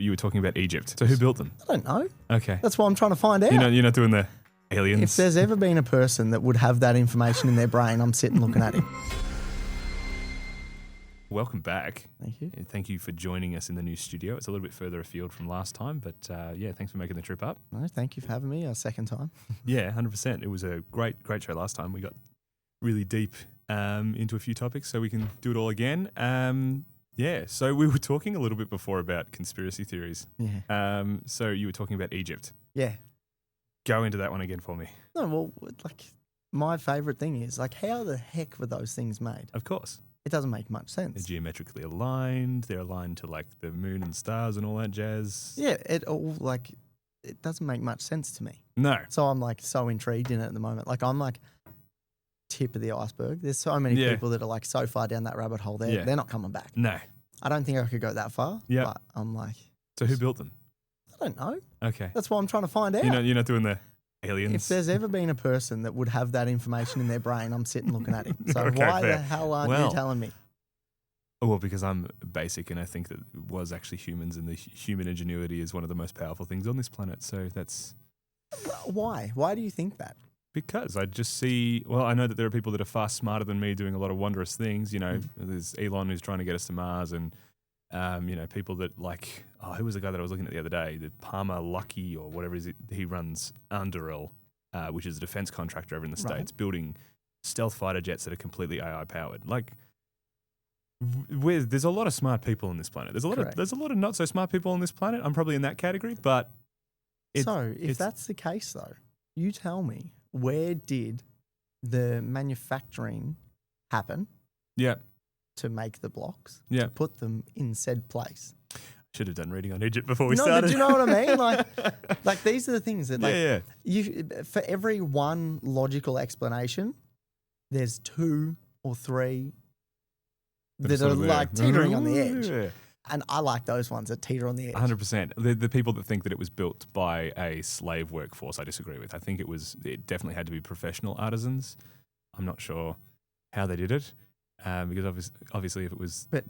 You were talking about Egypt. So who built them? I don't know. Okay. That's what I'm trying to find out. You're not doing the aliens? If there's ever been a person that would have that information in their brain, I'm sitting looking at him. Welcome back. Thank you. And thank you for joining us in the new studio. It's a little bit further afield from last time, but yeah, thanks for making the trip up. No, thank you for having me a second time. Yeah, 100%. It was a great show last time. We got really deep into a few topics, so we can do it all again. Yeah, so we were talking a little bit before about conspiracy theories. Yeah. So you were talking about Egypt. Yeah. Go into that one again for me. No, well, like my favourite thing is like, how the heck were those things made? Of course. It doesn't make much They're sense. geometrically aligned. They're aligned to like the moon and stars and all that jazz. Yeah, it doesn't make much sense to me. No. So I'm like so intrigued in it at the moment. Like I'm like tip of the iceberg. There's so many people that are like so far down that rabbit hole there. They're not coming back. No. I don't think I could go that far. Yeah. But I'm like, So who built them? I don't know. Okay. That's what I'm trying to find out. You're not doing the aliens? If there's ever been a person that would have that information in their brain, I'm sitting looking at him. So Okay, why fair. the hell aren't you telling me? Well, because I'm basic and I think that it was actually humans and the human ingenuity is one of the most powerful things on this planet. So that's... Why? Why do you think that? Because I just see, well, I know that there are people that are far smarter than me doing a lot of wondrous things. You know, there's Elon who's trying to get us to Mars and, you know, people that like, who was the guy that I was looking at the other day? The Palmer Lucky or whatever it is, he runs Underil, which is a defense contractor over in the States, building stealth fighter jets that are completely AI powered. Like, there's a lot of smart people on this planet. There's a lot of not so smart people on this planet. I'm probably in that category, but if that's the case though, you tell me, where did the manufacturing happen? Yeah. To make the blocks? Yeah. To put them in said place? Should have done reading on Egypt before we started. Do you know what I mean? Like these are the things that you for every one logical explanation, there's two or three that are like teetering on the edge. Yeah. And I like those ones that teeter on the edge. 100%. The people that think that it was built by a slave workforce, I disagree with. I think it definitely had to be professional artisans. I'm not sure how they did it, because obviously if it was... But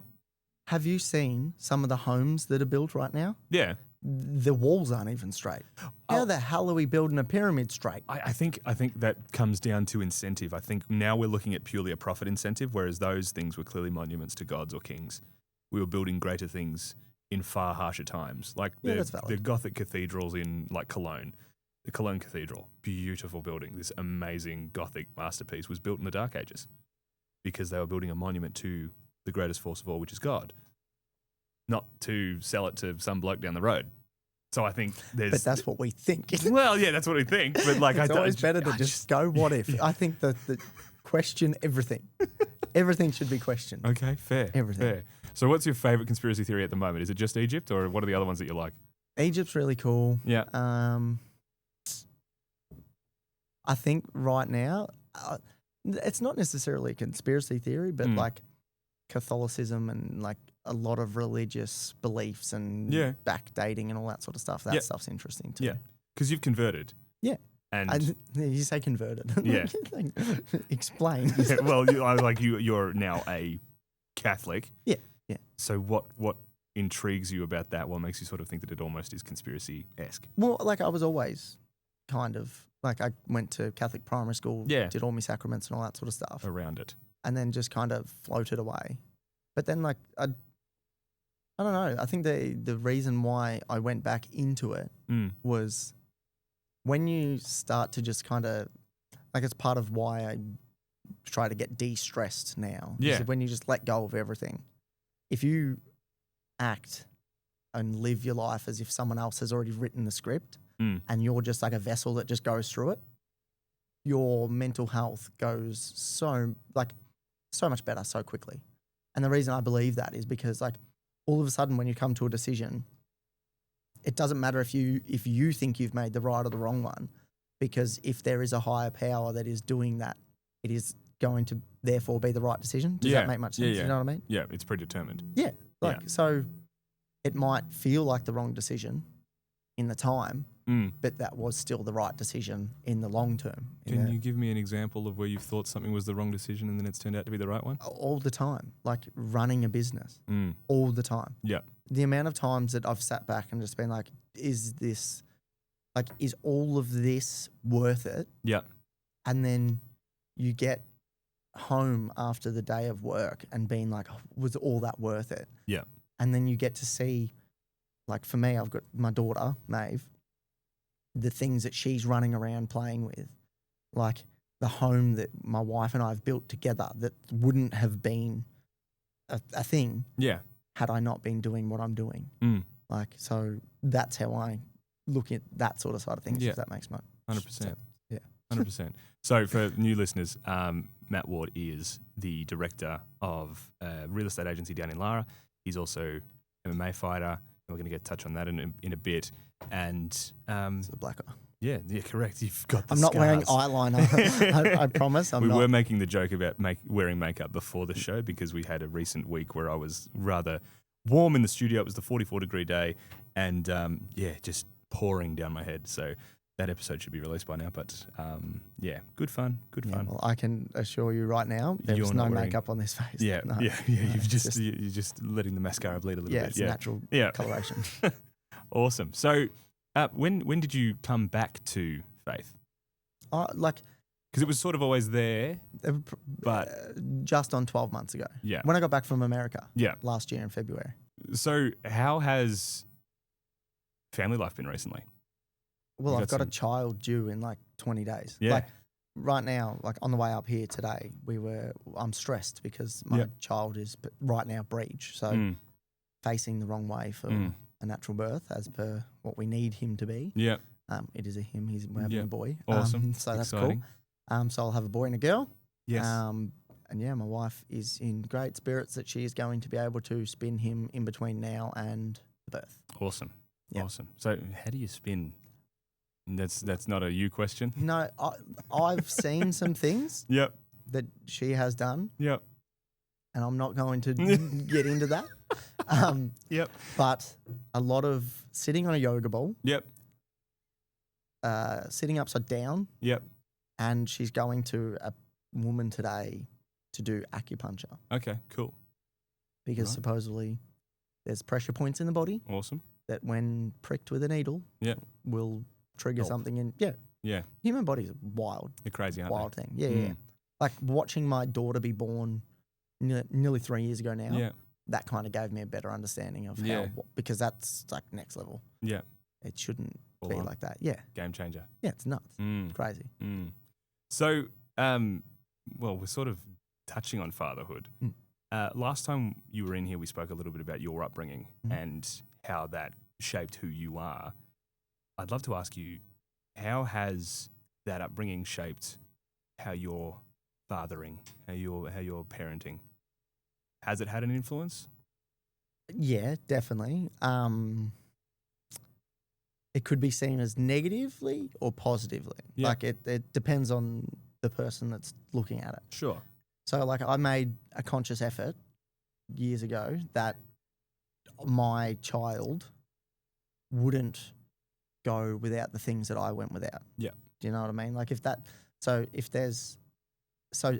have you seen some of the homes that are built right now? Yeah. The walls aren't even straight. How the hell are we building a pyramid straight? I think that comes down to incentive. I think now we're looking at purely a profit incentive, whereas those things were clearly monuments to gods or kings. We were building greater things in far harsher times. Like the Gothic cathedrals in like Cologne. The Cologne Cathedral, beautiful building. This amazing Gothic masterpiece was built in the Dark Ages because they were building a monument to the greatest force of all, which is God, not to sell it to some bloke down the road. So I think there's... But that's what we think. Well, yeah, that's what we think. But like, it's always better to just go, what if? I think that question everything. Everything should be questioned. Okay, fair. Everything. Fair. So what's your favourite conspiracy theory at the moment? Is it just Egypt or what are the other ones that you like? Egypt's really cool. Yeah. I think right now, it's not necessarily a conspiracy theory, but like Catholicism and like a lot of religious beliefs and backdating and all that sort of stuff. That stuff's interesting too. Yeah, because you've converted. Yeah. And you say converted. Yeah. Explain. Yeah, well, you're now a Catholic. Yeah. Yeah. So what intrigues you about that? What makes you sort of think that it almost is conspiracy-esque? Well, like I was always kind of like I went to Catholic primary school, did all my sacraments and all that sort of stuff around it, and then just kind of floated away. But then like I don't know. I think the reason why I went back into it was when you start to just kind of like it's part of why I try to get de-stressed now. Yeah. When you just let go of everything. If you act and live your life as if someone else has already written the script and you're just like a vessel that just goes through it, your mental health goes so much better so quickly. And the reason I believe that is because like all of a sudden when you come to a decision, it doesn't matter if you think you've made the right or the wrong one, because if there is a higher power that is doing that, it is going to therefore be the right decision. Does that make much sense? Yeah. You know what I mean? Yeah, it's predetermined. Yeah. So it might feel like the wrong decision in the time, but that was still the right decision in the long term. Can you give me an example of where you've thought something was the wrong decision and then it's turned out to be the right one? All the time, like running a business, all the time. Yeah. The amount of times that I've sat back and just been like, is all of this worth it? Yeah. And then you get home after the day of work and being like, oh, was all that worth it? Yeah. And then you get to see, like for me, I've got my daughter, Maeve, the things that she's running around playing with, like the home that my wife and I have built together that wouldn't have been a thing had I not been doing what I'm doing. Like, so that's how I look at that sort of side of things, if that makes much 100%. sense. Yeah. 100%. So for new listeners, Matt Ward is the director of a real estate agency down in Lara. He's also an MMA fighter, and we're going to get touch on that in a bit. And It's a black eye. yeah, correct. You've got the I'm not scars. wearing eyeliner. I promise. We were making the joke about wearing makeup before the show because we had a recent week where I was rather warm in the studio. It was the 44-degree day, and just pouring down my head. So that episode should be released by now. But good fun. Well, I can assure you right now, there's no makeup on this face. Yeah, no. You're just letting the mascara bleed a little bit. It's natural coloration. Awesome. So when did you come back to faith? Because it was sort of always there, but just on 12 months ago. Yeah. When I got back from America. Yeah. Last year in February. So how has family life been recently? Well, I've got a child due in like 20 days. Yeah. Like right now, like on the way up here today, I'm stressed because my child is right now breech. So facing the wrong way for a natural birth as per what we need him to be. Yeah. It is a him. We're having a boy. Awesome. So that's exciting. Cool. So I'll have a boy and a girl. Yes. And my wife is in great spirits that she is going to be able to spin him in between now and the birth. Awesome. Yep. Awesome. So how do you spin? That's not a you question. No, I've seen some things Yep. that she has done. Yep. And I'm not going to get into that. Yep. But a lot of sitting on a yoga ball. Yep. Sitting upside down. Yep. And she's going to a woman today to do acupuncture. Okay, cool. Because supposedly there's pressure points in the body. Awesome. That when pricked with a needle will trigger something in. Yeah. Human bodies are wild. They're crazy, aren't wild thing. Yeah. Like watching my daughter be born nearly 3 years ago now. Yeah. That kind of gave me a better understanding of how, because that's like next level. Yeah. It shouldn't be like that. Yeah. Game changer. Yeah, it's nuts. Crazy. So, we're sort of touching on fatherhood. Last time you were in here, we spoke a little bit about your upbringing and how that shaped who you are. I'd love to ask you, how has that upbringing shaped how you're fathering, how you're parenting? Has it had an influence? Yeah, definitely. It could be seen as negatively or positively. Yeah. Like it depends on the person that's looking at it. Sure. So like I made a conscious effort years ago that my child wouldn't go without the things that I went without. Yeah. Do you know what I mean? Like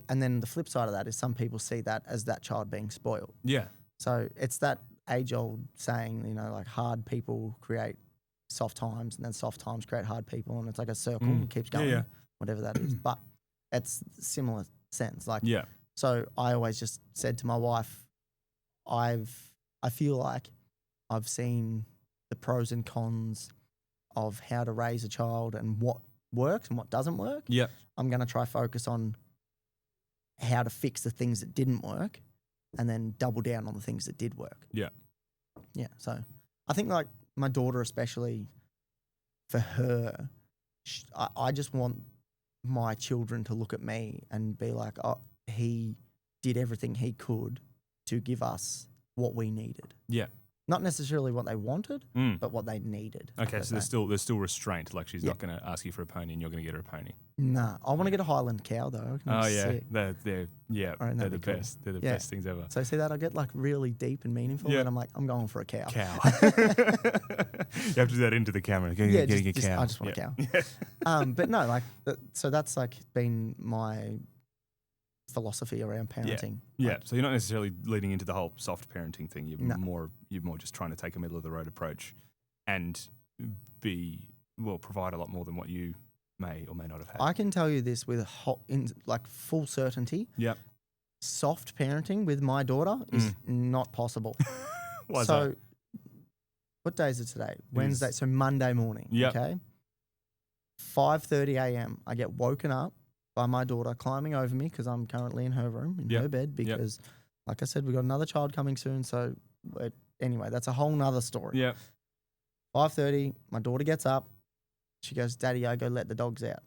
and then the flip side of that is some people see that as that child being spoiled. Yeah. So it's that age-old saying, like hard people create soft times and then soft times create hard people, and it's like a circle and it keeps going, whatever that is. But it's similar sense. Like, so I always just said to my wife, I feel like I've seen the pros and cons of how to raise a child and what works and what doesn't work. Yeah. I'm going to try focus on how to fix the things that didn't work and then double down on the things that did work. Yeah. Yeah. So I think like my daughter, especially for her, I just want my children to look at me and be like, oh, he did everything he could to give us what we needed. Yeah. Not necessarily what they wanted, but what they needed. Okay, so there's still restraint. Like she's not going to ask you for a pony, and you're going to get her a pony. Nah, I want to get a Highland cow though. Oh yeah, sick. they're the best. They're the best things ever. So see that I get like really deep and meaningful, and I'm like, I'm going for a cow. You have to do that into the camera. Getting a cow. I just want a cow. But no, like, so that's like been my philosophy around parenting. Yeah. So you're not necessarily leading into the whole soft parenting thing. You're more just trying to take a middle of the road approach and provide a lot more than what you may or may not have had. I can tell you this with full certainty. Yep. Soft parenting with my daughter is not possible. Why is so, that? what day is it today? Wednesday. So Monday morning. Yep. Okay. 5:30 a.m. I get woken up by my daughter climbing over me because I'm currently in her room, in her bed, because, like I said, we've got another child coming soon. So anyway, that's a whole nother story. Yeah. 5:30, my daughter gets up. She goes, Daddy, I go let the dogs out.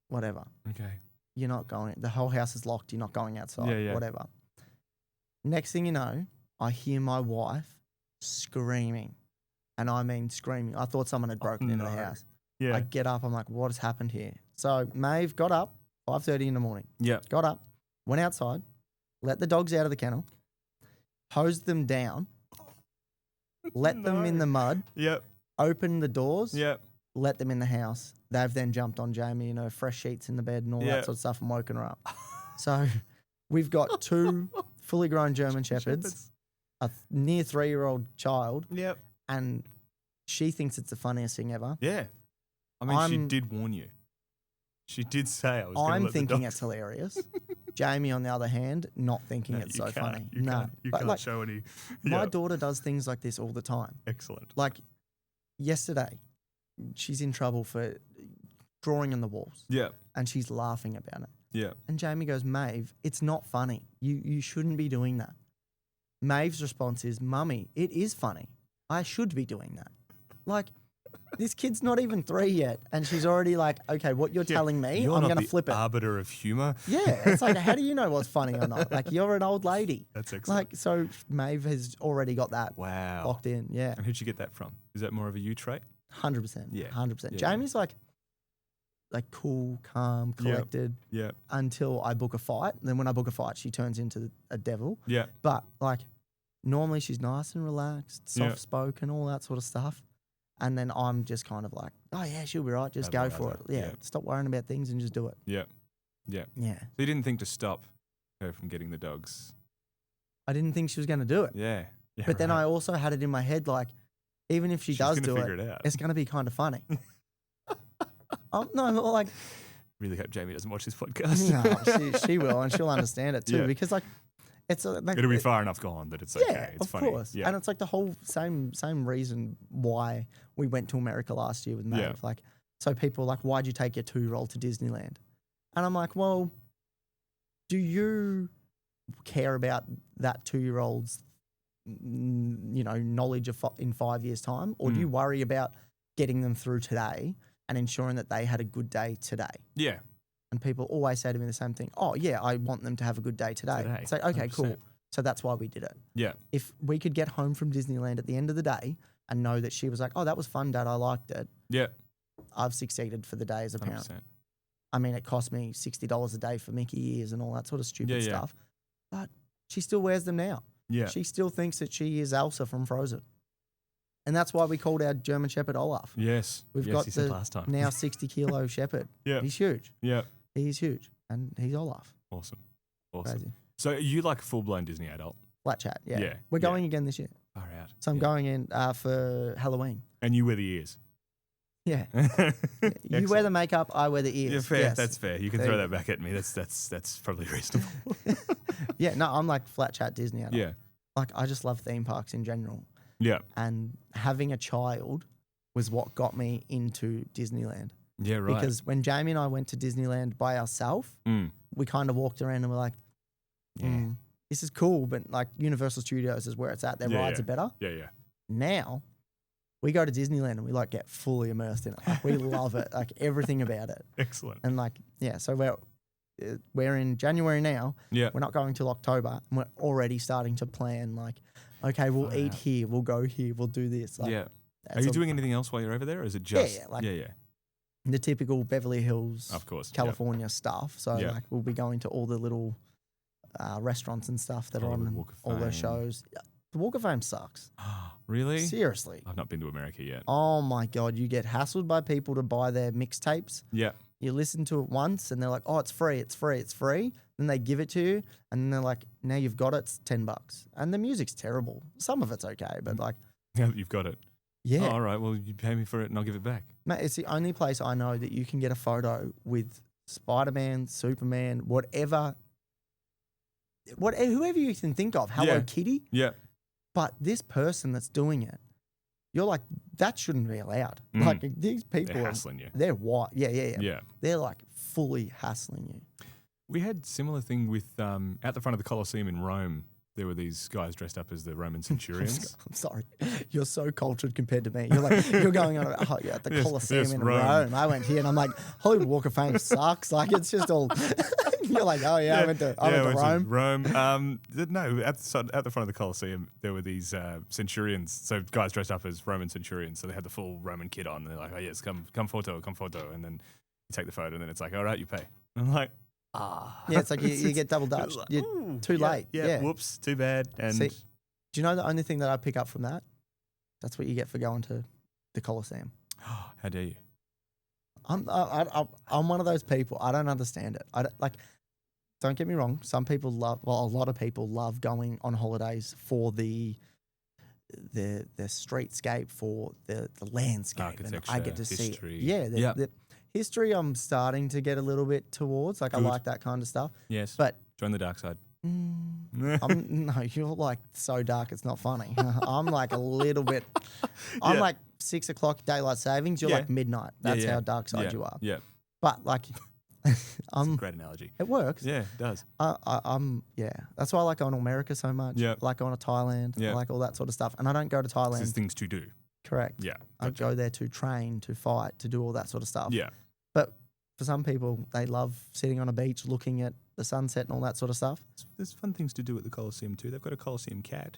Whatever. Okay. You're not going. The whole house is locked. You're not going outside. Yeah. Whatever. Next thing you know, I hear my wife screaming. And I mean screaming. I thought someone had broken into the house. Yeah. I get up. I'm like, what has happened here? So Maeve got up, 5:30 in the morning. Yeah. Got up, went outside, let the dogs out of the kennel, hosed them down, let them in the mud, opened the doors, let them in the house. They've then jumped on Jamie, fresh sheets in the bed and all that sort of stuff and woken her up. So we've got 2 fully grown German Shepherds, a near 3-year-old child, and she thinks it's the funniest thing ever. Yeah. I mean, she did warn you. She did say I was going to let I'm the thinking dogs. it's hilarious. Jamie, on the other hand, not thinking it's so funny. You can't show any. My daughter does things like this all the time. Excellent. Like yesterday, she's in trouble for drawing on the walls. Yeah. And she's laughing about it. Yeah. And Jamie goes, Maeve, it's not funny. You shouldn't be doing that. Maeve's response is, Mummy, it is funny. I should be doing that. Like, this kid's not even 3 yet, and she's already like, okay, what you're telling me, I'm going to flip it. Arbiter of humor. Yeah, it's like, how do you know what's funny or not? Like, you're an old lady. That's excellent. Like, so Maeve has already got that locked in. Yeah. And who'd you get that from? Is that more of a you trait? 100%. Yeah. 100%. Jamie's like cool, calm, collected. Yeah. Until I book a fight. And then when I book a fight, she turns into a devil. Yeah. But like, normally she's nice and relaxed, soft spoken, all that sort of stuff. And then I'm just kind of like, oh yeah, she'll be right. Just go for it. Yeah. Stop worrying about things and just do it. Yeah. Yeah. Yeah. So you didn't think to stop her from getting the dogs? I didn't think she was going to do it. Yeah. But then I also had it in my head, like, even if she's does do it, it's going to be kind of funny. No, like. Really hope Jamie doesn't watch this podcast. No, she will, and she'll understand it too, because like, it's like, it'll be far enough gone that it's okay. Yeah, it's of funny. course. Yeah. And it's like the whole same reason why we went to America last year with Maeve. Yeah. Like, so people are like, why'd you take your 2-year-old to Disneyland? And I'm like, well, do you care about that 2-year-old's, knowledge of in 5 years' time, or do you worry about getting them through today and ensuring that they had a good day today? Yeah. And people always say to me the same thing. Oh, yeah, I want them to have a good day today. It's like, okay, 100%. Cool. So that's why we did it. Yeah. If we could get home from Disneyland at the end of the day and know that she was like, oh, that was fun, Dad, I liked it. Yeah. I've succeeded for the day as a parent. 100%. I mean, it cost me $60 a day for Mickey ears and all that sort of stupid stuff. But she still wears them now. Yeah. She still thinks that she is Elsa from Frozen. And that's why we called our German Shepherd Olaf. Yes. We've got the last time. Now 60-kilo Shepherd. Yeah. He's huge. Yeah. He's huge. And he's Olaf. Awesome. Crazy. So you like a full-blown Disney adult? Flat chat, yeah. We're going again this year. Far out. So I'm going in for Halloween. And you wear the ears? Yeah. You wear the makeup, I wear the ears. Yeah, fair. Yes. That's fair. You can throw that back at me. That's probably reasonable. Yeah, no, I'm like flat chat Disney adult. Yeah. Like, I just love theme parks in general. Yeah. And having a child was what got me into Disneyland. Yeah, right. Because when Jamie and I went to Disneyland by ourselves, we kind of walked around and we're like, this is cool, but like Universal Studios is where it's at. Their rides are better. Yeah, yeah. Now, we go to Disneyland and we like get fully immersed in it. Like, we love it, like everything about it. Excellent. And like, so we're in January now. Yeah. We're not going till October, and we're already starting to plan like, okay, we'll eat here, we'll go here, we'll do this. Like, Are you doing anything else while you're over there, or is it just the typical Beverly Hills, of course, California stuff? So like, we'll be going to all the little restaurants and stuff that are on all those shows. The Walk of Fame sucks. Really? Seriously. I've not been to America yet. Oh my God. You get hassled by people to buy their mixtapes. Yeah. You listen to it once and they're like, oh, it's free, it's free, it's free. Then they give it to you and then they're like, now you've got it, it's $10. And the music's terrible. Some of it's okay, but like. Now that you've got it. Yeah. Oh, all right. Well, you pay me for it and I'll give it back. Mate, it's the only place I know that you can get a photo with Spider-Man, Superman, whatever whoever you can think of, Hello Kitty. Yeah. But this person that's doing it, you're like, that shouldn't be allowed. Like these people They're hassling you. They're white. Yeah. Yeah. They're like fully hassling you. We had similar thing with at the front of the Colosseum in Rome. There were these guys dressed up as the Roman centurions. I'm sorry. You're so cultured compared to me. You're like, you're going on about, the Colosseum in Rome. I went here and I'm like, Hollywood Walk of Fame sucks. Like, it's just all, you're like, oh yeah, I went to Rome. No, at the front of the Colosseum, there were these centurions. So guys dressed up as Roman centurions. So they had the full Roman kit on. And they're like, oh yes, come photo. And then you take the photo and then it's like, all right, you pay. And I'm like, yeah, it's like you get double dutch. You're too late. Yeah. Whoops, too bad. And see, do you know the only thing that I pick up from that? That's what you get for going to the Colosseum. How dare you? I'm one of those people. I don't understand it. Don't get me wrong. Some people love. Well, a lot of people love going on holidays for the streetscape, for the landscape, and I get to history. see. Yeah, the history I'm starting to get a little bit towards. Like, good. I like that kind of stuff. Yes. But join the dark side. No, you're like so dark it's not funny. I'm like a little bit. I'm like 6 o'clock daylight savings. You're like midnight. That's how dark side you are. Yeah. But like, it's a great analogy. It works. Yeah, it does. That's why I like going to America so much. Yeah. I like going to Thailand. Yeah. I like all that sort of stuff. And I don't go to Thailand. There's things to do. Correct. Yeah. Gotcha. I go there to train, to fight, to do all that sort of stuff. Yeah. But for some people, they love sitting on a beach looking at the sunset and all that sort of stuff. There's fun things to do at the Colosseum too. They've got a Colosseum cat.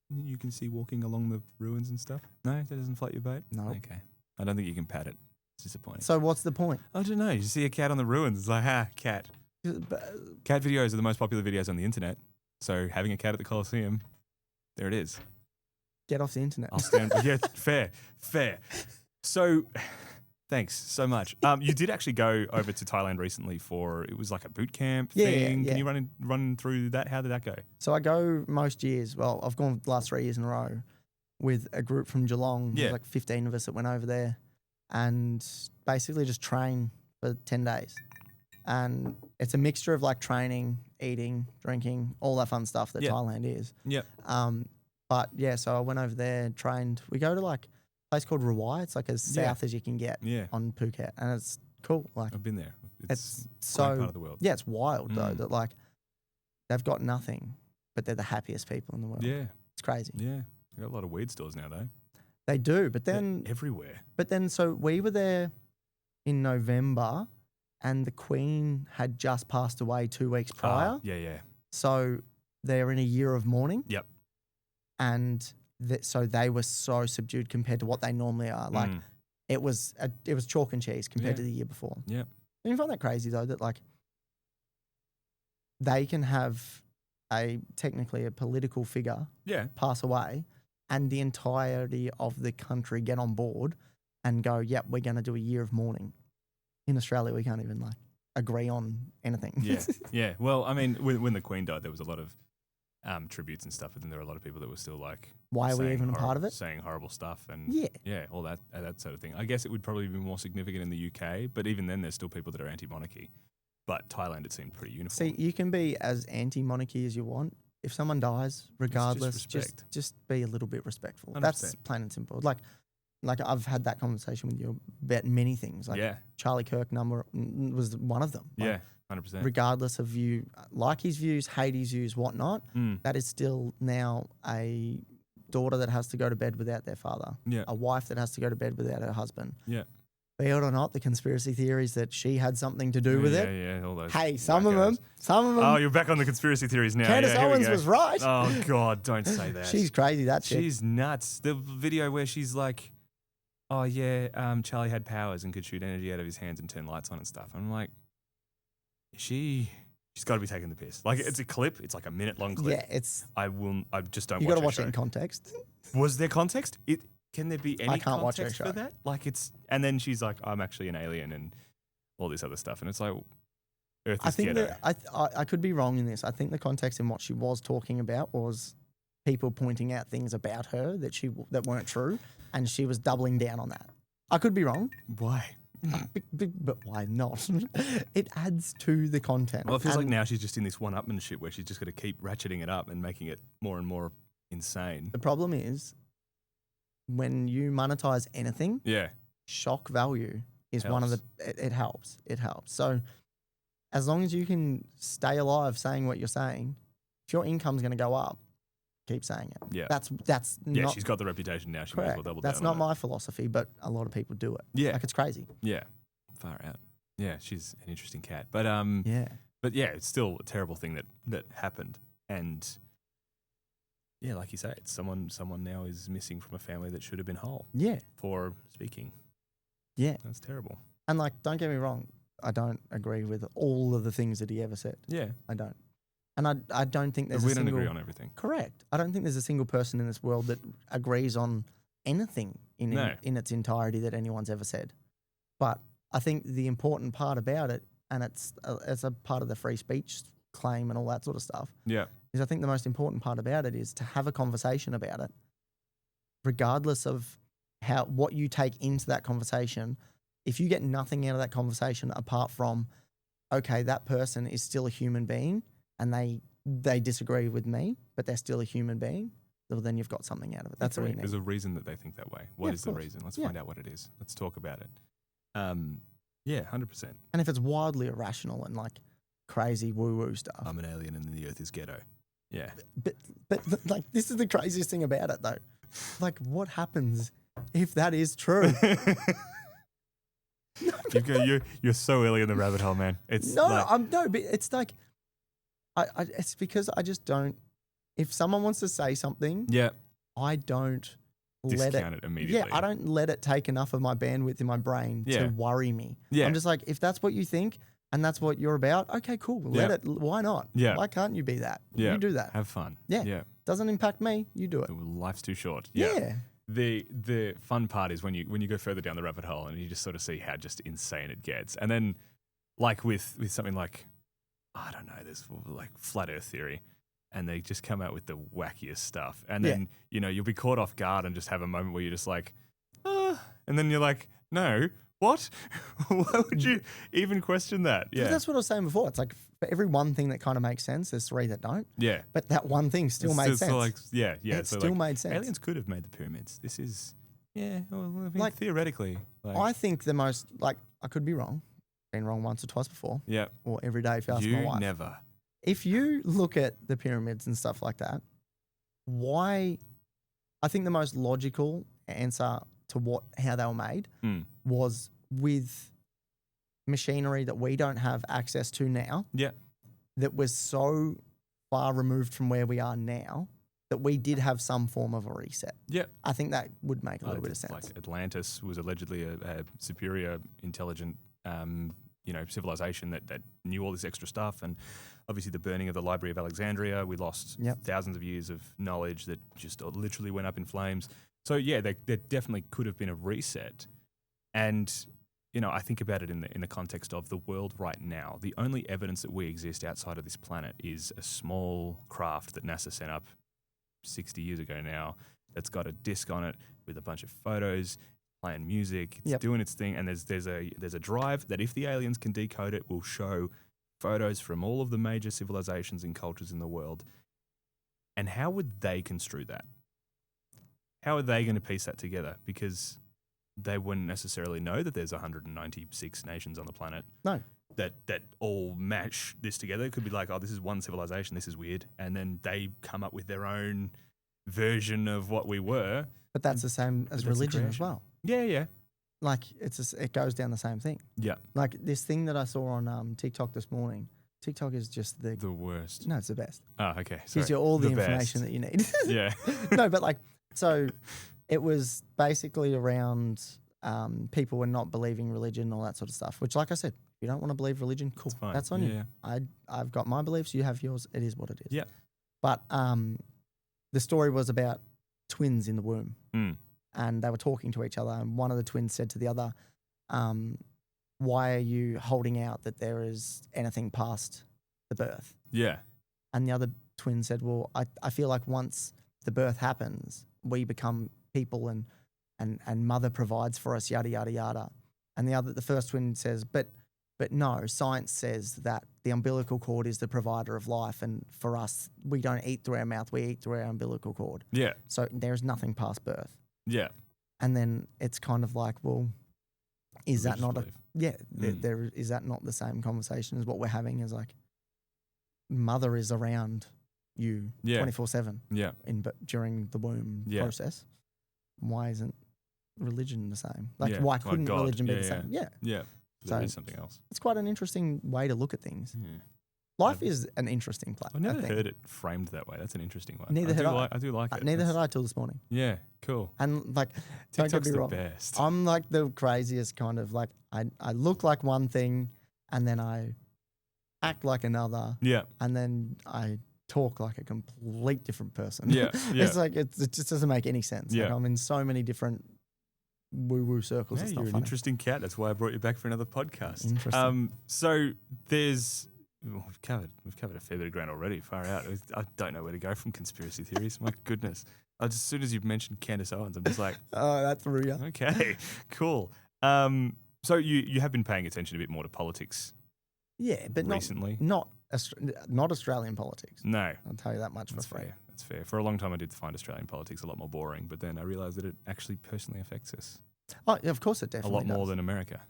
You can see walking along the ruins and stuff. No, that doesn't float your boat? No. Okay. I don't think you can pat it. It's disappointing. So what's the point? I don't know. You see a cat on the ruins. It's like, cat. Cat videos are the most popular videos on the internet. So having a cat at the Colosseum, there it is. Get off the internet. I'll stand. Yeah, fair. So, thanks so much. You did actually go over to Thailand recently for, it was like a boot camp thing. Can you run through that? How did that go? So I go most years. Well, I've gone the last 3 years in a row with a group from Geelong. There's like 15 of us that went over there and basically just train for 10 days. And it's a mixture of like training, eating, drinking, all that fun stuff that Thailand is. Yeah. But yeah, so I went over there and trained. We go to like a place called Rawai. It's like as south as you can get on Phuket. And it's cool. Like, I've been there. It's so part of the world. Yeah, it's wild though that like they've got nothing, but they're the happiest people in the world. Yeah. It's crazy. Yeah. They've got a lot of weed stores now though. They do, but then they're everywhere. But then so we were there in November and the Queen had just passed away 2 weeks prior. Yeah. So they're in a year of mourning. Yep. And so they were so subdued compared to what they normally are. Like it was chalk and cheese compared to the year before. Yeah. And you find that crazy though, that like they can have technically a political figure pass away and the entirety of the country get on board and go, yep, we're going to do a year of mourning. In Australia, we can't even like agree on anything. Yeah. Well, I mean, when the Queen died, there was a lot of tributes and stuff, but then there were a lot of people that were still like, why are we even a part of it? Saying horrible stuff and all that sort of thing. I guess it would probably be more significant in the UK, but even then, there's still people that are anti-monarchy. But Thailand, it seemed pretty uniform. See, you can be as anti-monarchy as you want. If someone dies, regardless, just be a little bit respectful. 100%. That's plain and simple. Like I've had that conversation with you about many things. Like Charlie Kirk was one of them. Like, 100%. Regardless of you like his views, hate his views, whatnot, that is still now a daughter that has to go to bed without their father. Yeah. A wife that has to go to bed without her husband. Yeah. Be it or not, the conspiracy theories that she had something to do with it. Yeah, all those. Hey, some of them. Oh, you're back on the conspircy theories now. Candace Owens was right. Oh, God, don't say that. She's crazy, that chick. She's nuts. The video where she's like, oh, yeah, Charlie had powers and could shoot energy out of his hands and turn lights on and stuff. I'm like, is she She's got to be taking the piss. Like, it's a clip. It's like a minute-long clip. Yeah, it's... I just don't watch it. You got to watch it in context. Was there context? Can there be any can't watch context her for show. that? Like, and then she's like, I'm actually an alien and all this other stuff. And it's like, Earth is ghetto. I could be wrong in this. I think the context in what she was talking about was people pointing out things about her that weren't true, and she was doubling down on that. I could be wrong. Why? But why not? It adds to the content. Well, it feels like now she's just in this one-upmanship where she's just got to keep ratcheting it up and making it more and more insane. The problem is when you monetize anything, shock value is one of the... It helps. It helps. So as long as you can stay alive saying what you're saying, if your income's going to go up, keep saying it. Yeah. That's yeah, not... she's got the reputation now. She correct. might as well double That's down not on my philosophy, but a lot of people do it. Yeah. Like, it's crazy. Yeah. Far out. Yeah, she's an interesting cat. But But yeah, it's still a terrible thing that happened. And yeah, like you say, it's someone now is missing from a family that should have been whole. Yeah. For speaking. Yeah. That's terrible. And like, don't get me wrong, I don't agree with all of the things that he ever said. Yeah. I don't. And I don't think there's we don't agree on everything. Correct. I don't think there's a single person in this world that agrees on anything in its entirety that anyone's ever said. But I think the important part about it, and it's a part of the free speech claim and all that sort of stuff, is I think the most important part about it is to have a conversation about it, regardless of what you take into that conversation. If you get nothing out of that conversation apart from, okay, that person is still a human being and they disagree with me, but they're still a human being, well, then you've got something out of it. That's what we need. There's a reason that they think that way. What is the reason? Let's find out what it is. Let's talk about it. 100%. And if it's wildly irrational and like crazy woo-woo stuff. I'm an alien and the Earth is ghetto. Yeah. But like, this is the craziest thing about it though. Like, what happens if that is true? You're so early in the rabbit hole, man. But it's like, it's because I just don't. If someone wants to say something, I don't discount it immediately. Yeah, I don't let it take enough of my bandwidth in my brain to worry me. Yeah. I'm just like, if that's what you think and that's what you're about, okay, cool. Let it. Why not? Yeah. Why can't you be that? Yeah. You do that. Have fun. Yeah. Doesn't impact me. You do it. Life's too short. Yeah. The fun part is when you go further down the rabbit hole and you just sort of see how just insane it gets. And then like with something like, I don't know, there's like flat earth theory, and they just come out with the wackiest stuff. And then, you'll be caught off guard and just have a moment where you're just like, and then you're like, no, what? Why would you even question that? Yeah. That's what I was saying before. It's like for every one thing that kind of makes sense, there's three that don't. Yeah. But that one thing still made sense. It still made sense. Aliens could have made the pyramids. This is, theoretically. I think the most, I could be wrong. Been wrong once or twice before. Yeah. Or every day if you ask my wife. Never. If you look at the pyramids and stuff like that, I think the most logical answer to how they were made was with machinery that we don't have access to now. Yeah. That was so far removed from where we are now that we did have some form of a reset. Yeah. I think that would make a little bit of sense. Like Atlantis was allegedly a superior intelligent civilization that knew all this extra stuff. And obviously the burning of the Library of Alexandria, we lost thousands of years of knowledge that just literally went up in flames. So yeah, there definitely could have been a reset. And, I think about it in the context of the world right now. The only evidence that we exist outside of this planet is a small craft that NASA sent up 60 years ago now that's got a disc on it with a bunch of photos, playing music, it's doing its thing, and there's a drive that if the aliens can decode it, will show photos from all of the major civilizations and cultures in the world. And how would they construe that? How are they going to piece that together? Because they wouldn't necessarily know that there's 196 nations on the planet. No. That all match this together. It could be like, oh, this is one civilization, this is weird. And then they come up with their own version of what we were. But that's the same as religion as well. Yeah. Like it goes down the same thing. Yeah. Like this thing that I saw on TikTok this morning. TikTok is just the worst. No, it's the best. Oh, okay. Gives you all the information that you need. Yeah. No, but so it was basically around people were not believing religion and all that sort of stuff, which like I said, if you don't want to believe religion, cool. It's fine. That's on Yeah. you. I've got my beliefs. You have yours. It is what it is. Yeah. But the story was about twins in the womb. Mm. And they were talking to each other. And one of the twins said to the other, why are you holding out that there is anything past the birth? Yeah. And the other twin said, well, I feel like once the birth happens, we become people and mother provides for us, yada, yada, yada. And the first twin says, but no, science says that the umbilical cord is the provider of life. And for us, we don't eat through our mouth, we eat through our umbilical cord. Yeah. So there's nothing past birth. Yeah. And then it's kind of like, well, is that not is that not the same conversation as what we're having as like mother is around you 24/7 during the womb process? Why isn't religion the same? Like why couldn't religion be the same? Yeah. Yeah. So there is something else. It's quite an interesting way to look at things. Yeah. Life is an interesting place. I've never heard it framed that way. That's an interesting one. Neither had I. I do like it. Neither had I till this morning. Yeah, cool. And like, don't get TikTok's me wrong, the best. I'm like the craziest kind of like, I look like one thing and then I act like another. Yeah. And then I talk like a complete different person. Yeah. Yeah. It's like, it just doesn't make any sense. Yeah. Like I'm in so many different woo-woo circles. Yeah, It's you're not an funny. interesting cat. That's why I brought you back for another podcast. Interesting. So there's we've covered a fair bit of ground already. Far out. I don't know where to go from conspiracy theories. My goodness. As soon as you've mentioned Candace Owens, I'm just like, Oh, that threw you. okay, cool. So you have been paying attention a bit more to politics. Yeah, but recently, not Australian politics. No, I'll tell you that much that's for free. fair. That's fair. For a long time, I did find Australian politics a lot more boring, but then I realised that it actually personally affects us Oh, yeah, of course it a definitely lot more does. than America.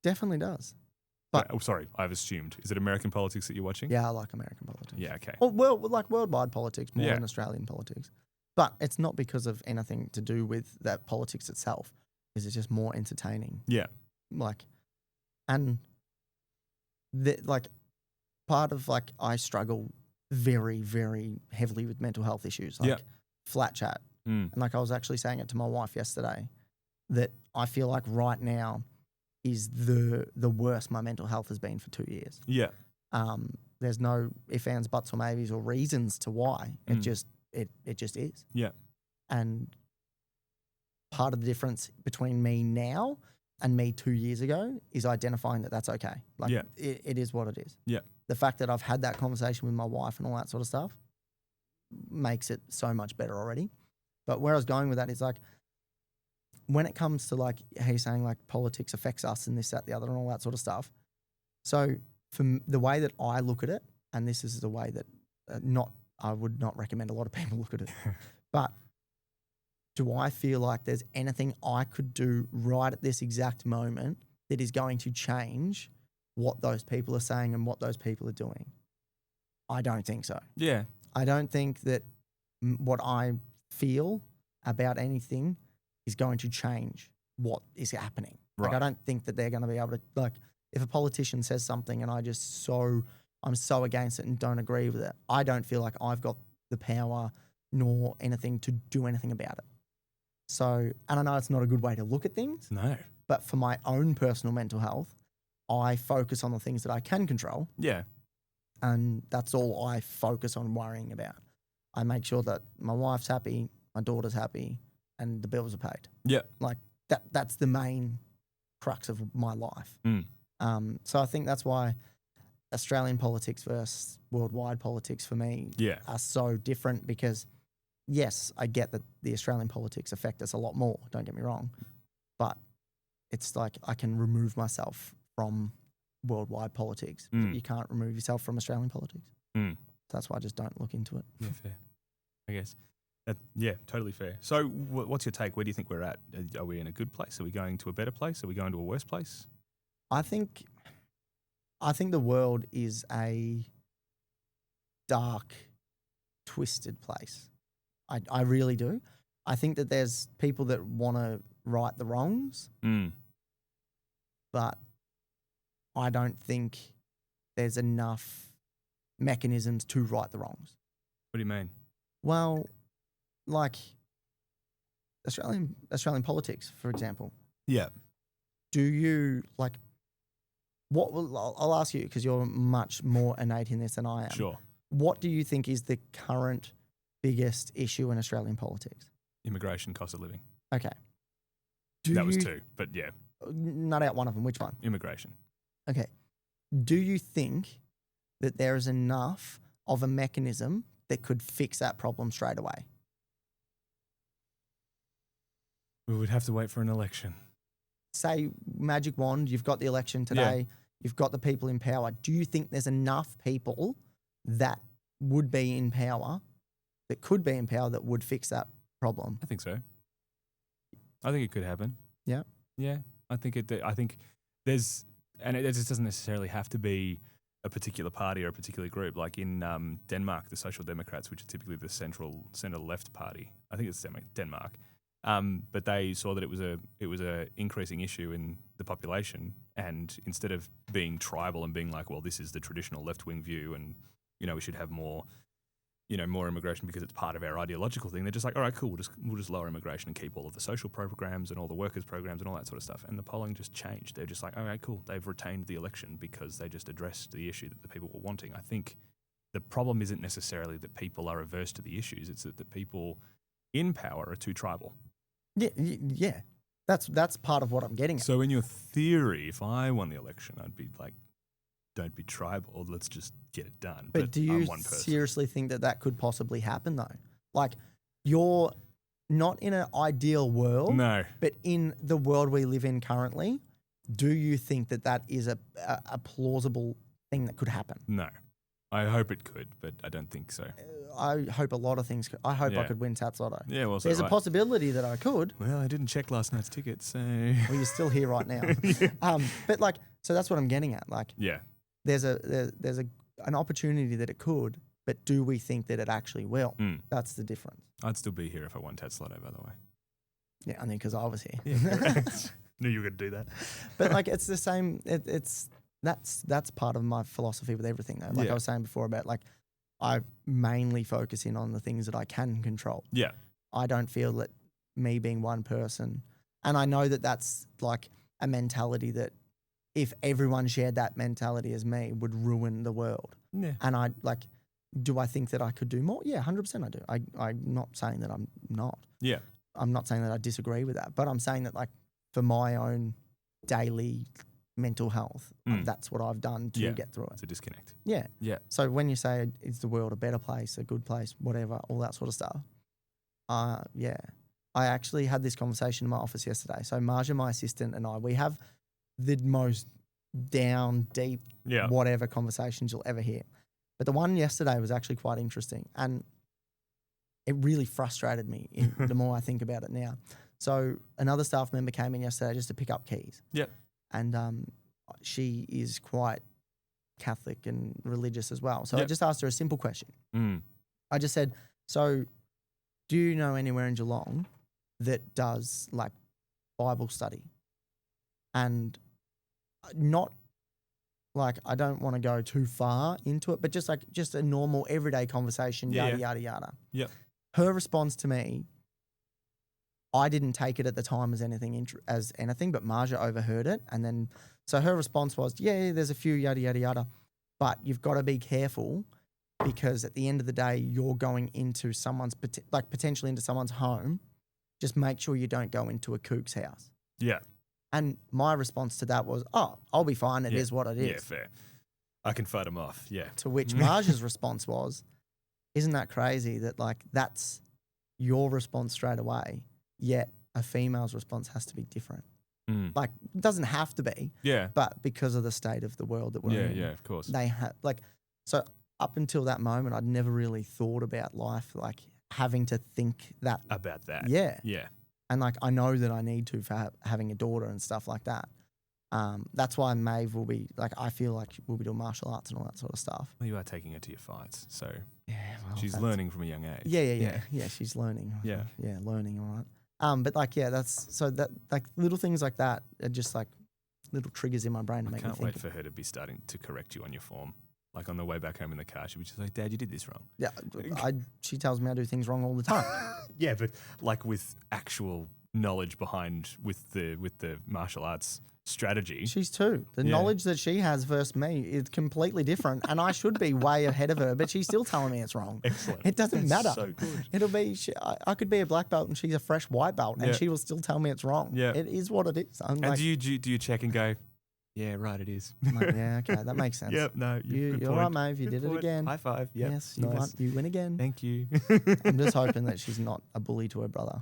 Definitely does. But sorry, I've assumed. Is it American politics that you're watching? Yeah, I like American politics. Yeah. Okay. Well, like worldwide politics more Yeah. than Australian politics. But it's not because of anything to do with that politics itself. It's just more entertaining. Yeah. Like, and like part of like I struggle very, very heavily with mental health issues, like Yeah. flat chat. Mm. And like I was actually saying it to my wife yesterday, that I feel like right now is the worst my mental health has been for 2 years. Yeah. There's no ifs, ands, buts, or maybes or reasons to why. It just is. Yeah. And part of the difference between me now and me 2 years ago is identifying that that's okay. Like Yeah. it is what it is. Yeah. The fact that I've had that conversation with my wife and all that sort of stuff makes it so much better already. But where I was going with that is like, when it comes to like, he's saying like politics affects us and this, that, the other and all that sort of stuff. So the way that I look at it, and this is the way that I would not recommend a lot of people look at it, but do I feel like there's anything I could do right at this exact moment that is going to change what those people are saying and what those people are doing? I don't think so. Yeah. I don't think that what I feel about anything is going to change what is happening. Like, Right. I don't think that they're going to be able to, like, if a politician says something and I'm so against it and don't agree with it, I don't feel like I've got the power nor anything to do anything about it. So, and I know it's not a good way to look at things, No. but for my own personal mental health, I focus on the things that I can control, Yeah. and that's all I focus on worrying about. I make sure that my wife's happy, my daughter's happy, and the bills are paid. Yeah. Like that's the main crux of my life. Mm. So I think that's why Australian politics versus worldwide politics for me Yeah. are so different, because yes, I get that the Australian politics affect us a lot more, don't get me wrong, but it's like I can remove myself from worldwide politics, but you can't remove yourself from Australian politics. Mm. That's why I just don't look into it. Yeah, fair. I guess. Yeah, totally fair. So what's your take? Where do you think we're at? Are we in a good place? Are we going to a better place? Are we going to a worse place? I think the world is a dark, twisted place. I really do. I think that there's people that want to right the wrongs, but I don't think there's enough mechanisms to right the wrongs. What do you mean? Well, like Australian politics, for example. Yeah. Do you like I'll ask you because you're much more innate in this than I am. Sure. What do you think is the current biggest issue in Australian politics? Immigration, cost of living. Okay. That was two, but yeah. Nut out one of them. Which one? Immigration. Okay. Do you think that there is enough of a mechanism that could fix that problem straight away? We would have to wait for an election. Say magic wand, you've got the election today, you've got the people in power. Do you think there's enough people that would be in power, that could be in power, that would fix that problem? I think so. I think it could happen. Yeah. Yeah. I think there's, and it just doesn't necessarily have to be a particular party or a particular group. Like in Denmark, the Social Democrats, which are typically the centre-left party, I think it's Denmark. But they saw that it was a increasing issue in the population, and instead of being tribal and being like, well, this is the traditional left-wing view, and we should have more immigration because it's part of our ideological thing. They're just like, all right, cool, we'll just lower immigration and keep all of the social programs and all the workers programs and all that sort of stuff. And the polling just changed. They're just like, all right, cool, they've retained the election because they just addressed the issue that the people were wanting. I think the problem isn't necessarily that people are averse to the issues; it's that the people in power are too tribal. Yeah. That's part of what I'm getting at. So in your theory, if I won the election, I'd be like, don't be tribal, let's just get it done. But do you seriously think that could possibly happen though? Like, you're not in an ideal world. No. But in the world we live in currently, do you think that is a plausible thing that could happen? No. I hope it could, but I don't think so. I hope a lot of things could. I hope I could win Tats Lotto. Yeah, well, there's a possibility that I could. Well, I didn't check last night's ticket, so. Well, you're still here right now. But like, so that's what I'm getting at. Like, yeah, there's an opportunity that it could, but do we think that it actually will? That's the difference. I'd still be here if I won Tats Lotto, by the way. Yeah, I mean, because I was here. Yeah, knew you were going to do that. But like, it's the same. That's part of my philosophy with everything though. Like I was saying before about like, I mainly focus in on the things that I can control. Yeah. I don't feel that me being one person, and I know that that's like a mentality that if everyone shared that mentality as me would ruin the world. Yeah. And do I think that I could do more? Yeah, 100% I do. I'm not saying that I'm not. Yeah. I'm not saying that I disagree with that, but I'm saying that like for my own daily mental health, that's what I've done to get through it. It's a disconnect. Yeah. Yeah. So when you say, is the world a better place, a good place, whatever, all that sort of stuff, yeah. I actually had this conversation in my office yesterday. So Marja, my assistant, and we have the most down, deep, whatever conversations you'll ever hear. But the one yesterday was actually quite interesting, and it really frustrated me the more I think about it now. So another staff member came in yesterday just to pick up keys. Yep. And she is quite Catholic and religious as well. So I just asked her a simple question. I just said, so do you know anywhere in Geelong that does like Bible study? And not like, I don't want to go too far into it, but just a normal everyday conversation, yada, yada, yada. Yep. Her response to me, I didn't take it at the time as anything, but Marja overheard it. And then, so her response was, yeah, there's a few yada, yada, yada, but you've got to be careful because at the end of the day, you're going into potentially into someone's home. Just make sure you don't go into a kook's house. Yeah. And my response to that was, oh, I'll be fine. It is what it is. Yeah, fair. I can fight him off. Yeah. To which Marja's response was, isn't that crazy that like that's your response straight away? Yet a female's response has to be different. Like, it doesn't have to be. Yeah. But because of the state of the world that we're in. Yeah, of course. They have, so up until that moment, I'd never really thought about life, like having to think that. About that. Yeah. Yeah. And like, I know that I need to for having a daughter and stuff like that. That's why Maeve will be, like, I feel like we'll be doing martial arts and all that sort of stuff. Well, you are taking her to your fights, so she's learning from a young age. Yeah, she's learning. Yeah. Yeah, learning, all right. But like, that's, so that, like, little things like that are just like little triggers in my brain to make me think. I can't wait for her to be starting to correct you on your form. Like on the way back home in the car, she'll be just like, Dad, you did this wrong. Yeah, she tells me I do things wrong all the time. Yeah, but like with actual knowledge behind with the martial arts strategy. She's 2. The knowledge that she has versus me is completely different, and I should be way ahead of her, but she's still telling me it's wrong. Excellent. It doesn't matter. So good. It'll be I could be a black belt and she's a fresh white belt, and she will still tell me it's wrong. Yeah. It is what it is. And like, do you check and go, yeah, right, it is. Like, yeah, okay, that makes sense. Yep, no, you're right, Maeve. You did it again. High five. Yep. Yes, nice. you win again. Thank you. I'm just hoping that she's not a bully to her brother.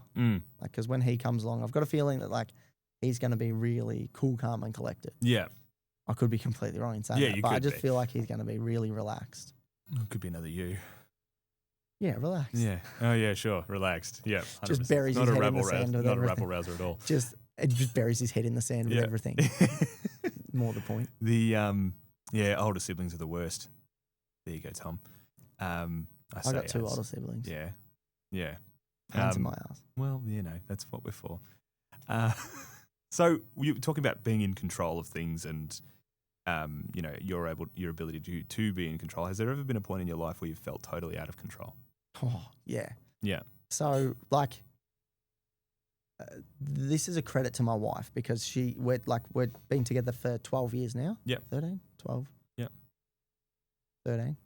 Because when he comes along, I've got a feeling that like he's going to be really cool, calm, and collected. Yeah. I could be completely wrong in saying that, but I just feel like he's going to be really relaxed. It could be another you. Yeah, relaxed. Yeah. Oh yeah, sure. Relaxed. Yeah. 100%. Just buries his head in the sand with Not everything. a rabble rouser at all. It just buries his head in the sand with everything. More the point. The older siblings are the worst. There you go, Tom. I got 2 older siblings. Yeah. Yeah. Hands in my ass. Well, that's what we're for. So you were talking about being in control of things and your ability to be in control. Has there ever been a point in your life where you felt totally out of control? Oh, yeah. Yeah. So like this is a credit to my wife because we've been together for 12 years now. Yep. 13, 12. Yep. 13.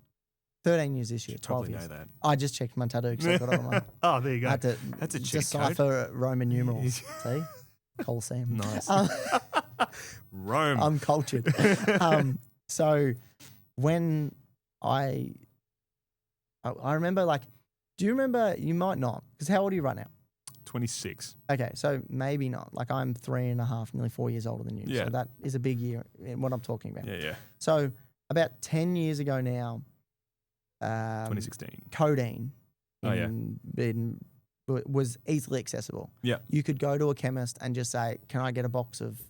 13 years this year, 12 years. Know that. I just checked my tattoo because I got it on my... Oh, there you go. I had to That's a cheat decipher Roman numerals. See? Colosseum. Nice. Rome. I'm cultured. So when I remember, like, do you remember, you might not, because how old are you right now? 26. Okay, so maybe not. Like I'm 3.5, nearly 4 years older than you. Yeah. So that is a big year in what I'm talking about. Yeah, yeah. So about 10 years ago now, 2016. codeine was easily accessible. Yeah. You could go to a chemist and just say, can I get a box of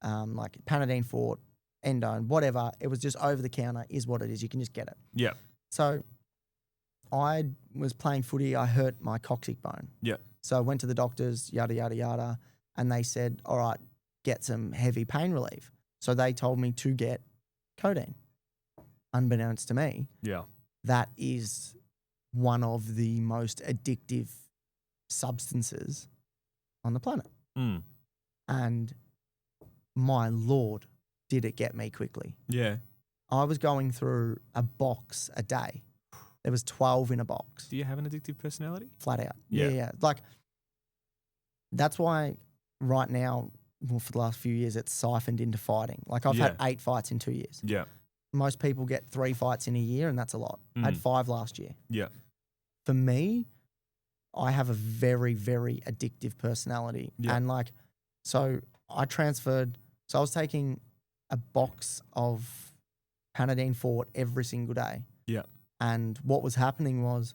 like Panadeine Forte, Endone, whatever. It was just over the counter is what it is. You can just get it. Yeah. So I was playing footy. I hurt my coccyx bone. Yeah. So I went to the doctors, yada, yada, yada. And they said, all right, get some heavy pain relief. So they told me to get codeine. Unbeknownst to me, that is one of the most addictive substances on the planet. And my Lord, did it get me quickly. Yeah. I was going through a box a day. There was 12 in a box. Do you have an addictive personality? Flat out. Yeah. Like, that's why right now, well, for the last few years, it's siphoned into fighting. Like, I've had 8 fights in 2 years. Yeah. Most people get 3 fights in a year, and that's a lot. I had 5 last year. Yeah. For me, I have a very, very addictive personality. Yeah. And like, so I transferred, so I was taking a box of Panadeine Forte every single day. Yeah. And what was happening was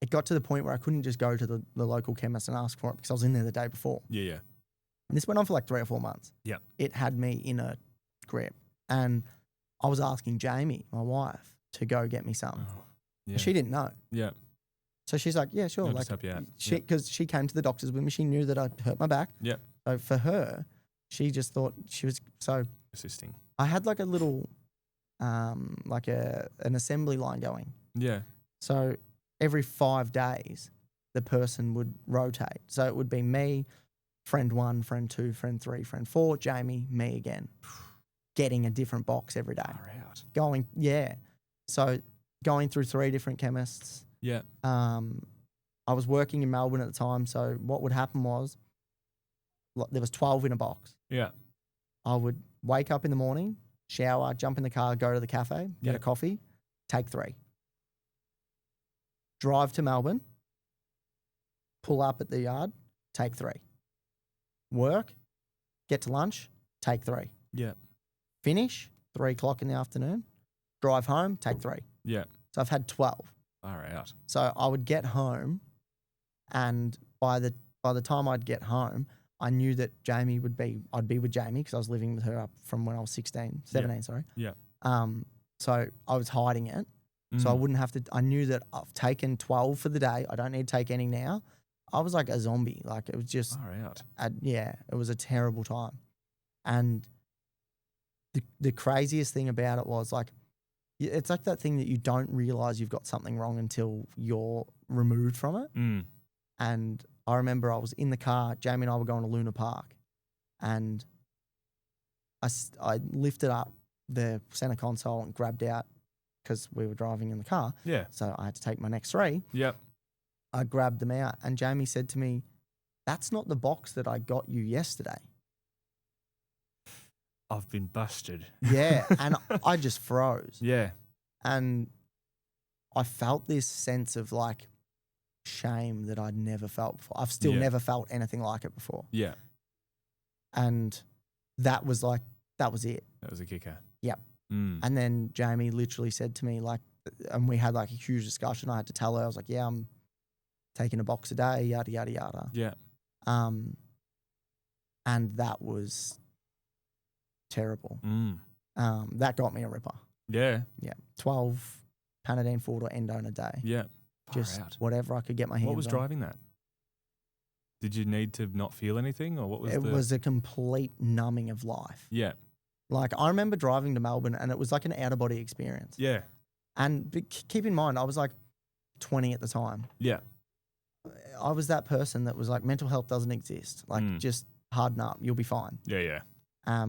it got to the point where I couldn't just go to the local chemist and ask for it because I was in there the day before. Yeah, yeah. And this went on for like 3 or 4 months. Yeah. It had me in a grip. And I was asking Jamie, my wife, to go get me some. Oh, yeah. She didn't know. Yeah. So she's like, yeah, sure. Like, because she came to the doctors with me. She knew that I'd hurt my back. Yeah. So for her, she just thought she was assisting. I had like a little, like an assembly line going. Yeah. So every 5 days, the person would rotate. So it would be me, friend 1, friend 2, friend 3, friend 4, Jamie, me again, getting a different box every day. Far out. So going through 3 different chemists. Yeah. I was working in Melbourne at the time, so what would happen was there was 12 in a box. Yeah. I would wake up in the morning, shower, jump in the car, go to the cafe, get a coffee, take 3. Drive to Melbourne, pull up at the yard, take 3. Work, get to lunch, take 3. Yeah. Finish, 3 o'clock in the afternoon, drive home, take 3. Yeah. So I've had 12. Far out. So I would get home, and by the time I'd get home, I knew that I'd be with Jamie because I was living with her up from when I was 17, sorry. Yeah. So I was hiding it. So I wouldn't have to, I knew that I've taken 12 for the day. I don't need to take any now. I was like a zombie. Like it was just, far out. It was a terrible time. And the craziest thing about it was like, it's like that thing that you don't realize you've got something wrong until you're removed from it. And I remember I was in the car, Jamie and I were going to Luna Park, and I lifted up the center console and grabbed out, because we were driving in the car. Yeah. So I had to take my next 3. Yep. I grabbed them out, and Jamie said to me, "That's not the box that I got you yesterday." I've been busted. Yeah. And I just froze. Yeah. And I felt this sense of like shame that I'd never felt before. I've still never felt anything like it before. Yeah. And that was it. That was a kicker. Yep. Mm. And then Jamie literally said to me, like, and we had like a huge discussion. I had to tell her, I was like, yeah, I'm taking a box a day, yada, yada, yada. Yeah. And that was terrible. Mm. That got me a ripper. Yeah. Yeah. 12 Panadeine Forte or Endone a day. Yeah. Just whatever I could get my hands on. What was driving that? Did you need to not feel anything, or what was it? It was a complete numbing of life. Yeah. Like, I remember driving to Melbourne, and it was like an out-of-body experience. Yeah. And keep in mind, I was like 20 at the time. Yeah. I was that person that was like, mental health doesn't exist. Like, just harden up, you'll be fine. Yeah, yeah.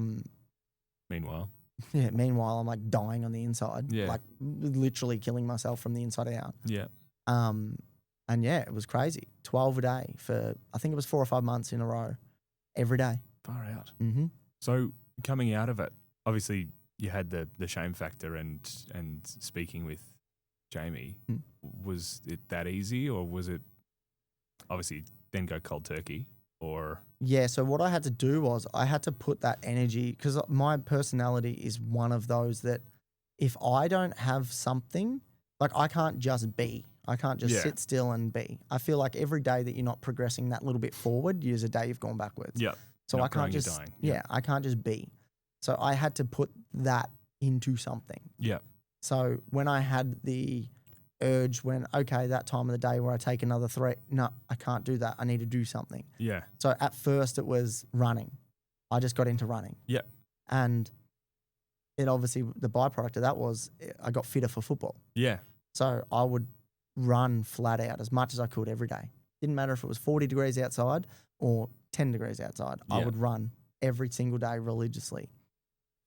Meanwhile. Yeah, meanwhile, I'm like dying on the inside. Yeah. Like, literally killing myself from the inside out. Yeah. And yeah, it was crazy. 12 a day for, I think it was 4 or 5 months in a row, every day. Far out. Mm-hmm. So coming out of it, obviously you had the shame factor and speaking with Jamie. Was it that easy, or was it obviously then go cold turkey, or? Yeah, so what I had to do was I had to put that energy, because my personality is one of those that if I don't have something, like, I can't just be. I can't just sit still and be. I feel like every day that you're not progressing that little bit forward is a day you've gone backwards. Yeah. So I can't just, I can't just be. So I had to put that into something. Yeah. So when I had the urge that time of the day where I take another 3, no, I can't do that. I need to do something. Yeah. So at first it was running. I just got into running. Yeah. And it obviously, the byproduct of that was I got fitter for football. Yeah. So I would run flat out as much as I could every day. Didn't matter if it was 40 degrees outside or 10 degrees outside. Yeah. I would run every single day religiously.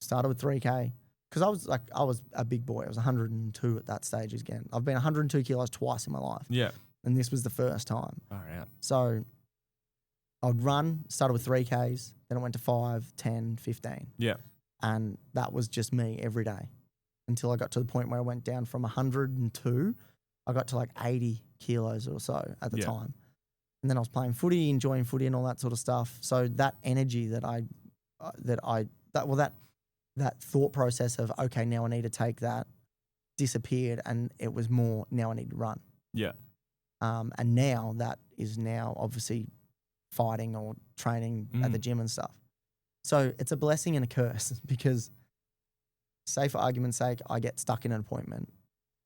Started with 3K because I was a big boy. I was 102 at that stage again. I've been 102 kilos twice in my life. Yeah. And this was the first time. All right. So I'd run, started with 3Ks, then I went to 5, 10, 15. Yeah. And that was just me every day until I got to the point where I went down from 102. I got to like 80 kilos or so at the time. And then I was playing footy, enjoying footy and all that sort of stuff. So that energy that thought process of, okay, now I need to take that, disappeared, and it was more, now I need to run. Yeah. And now that is now obviously fighting or training at the gym and stuff. So it's a blessing and a curse because, say for argument's sake, I get stuck in an appointment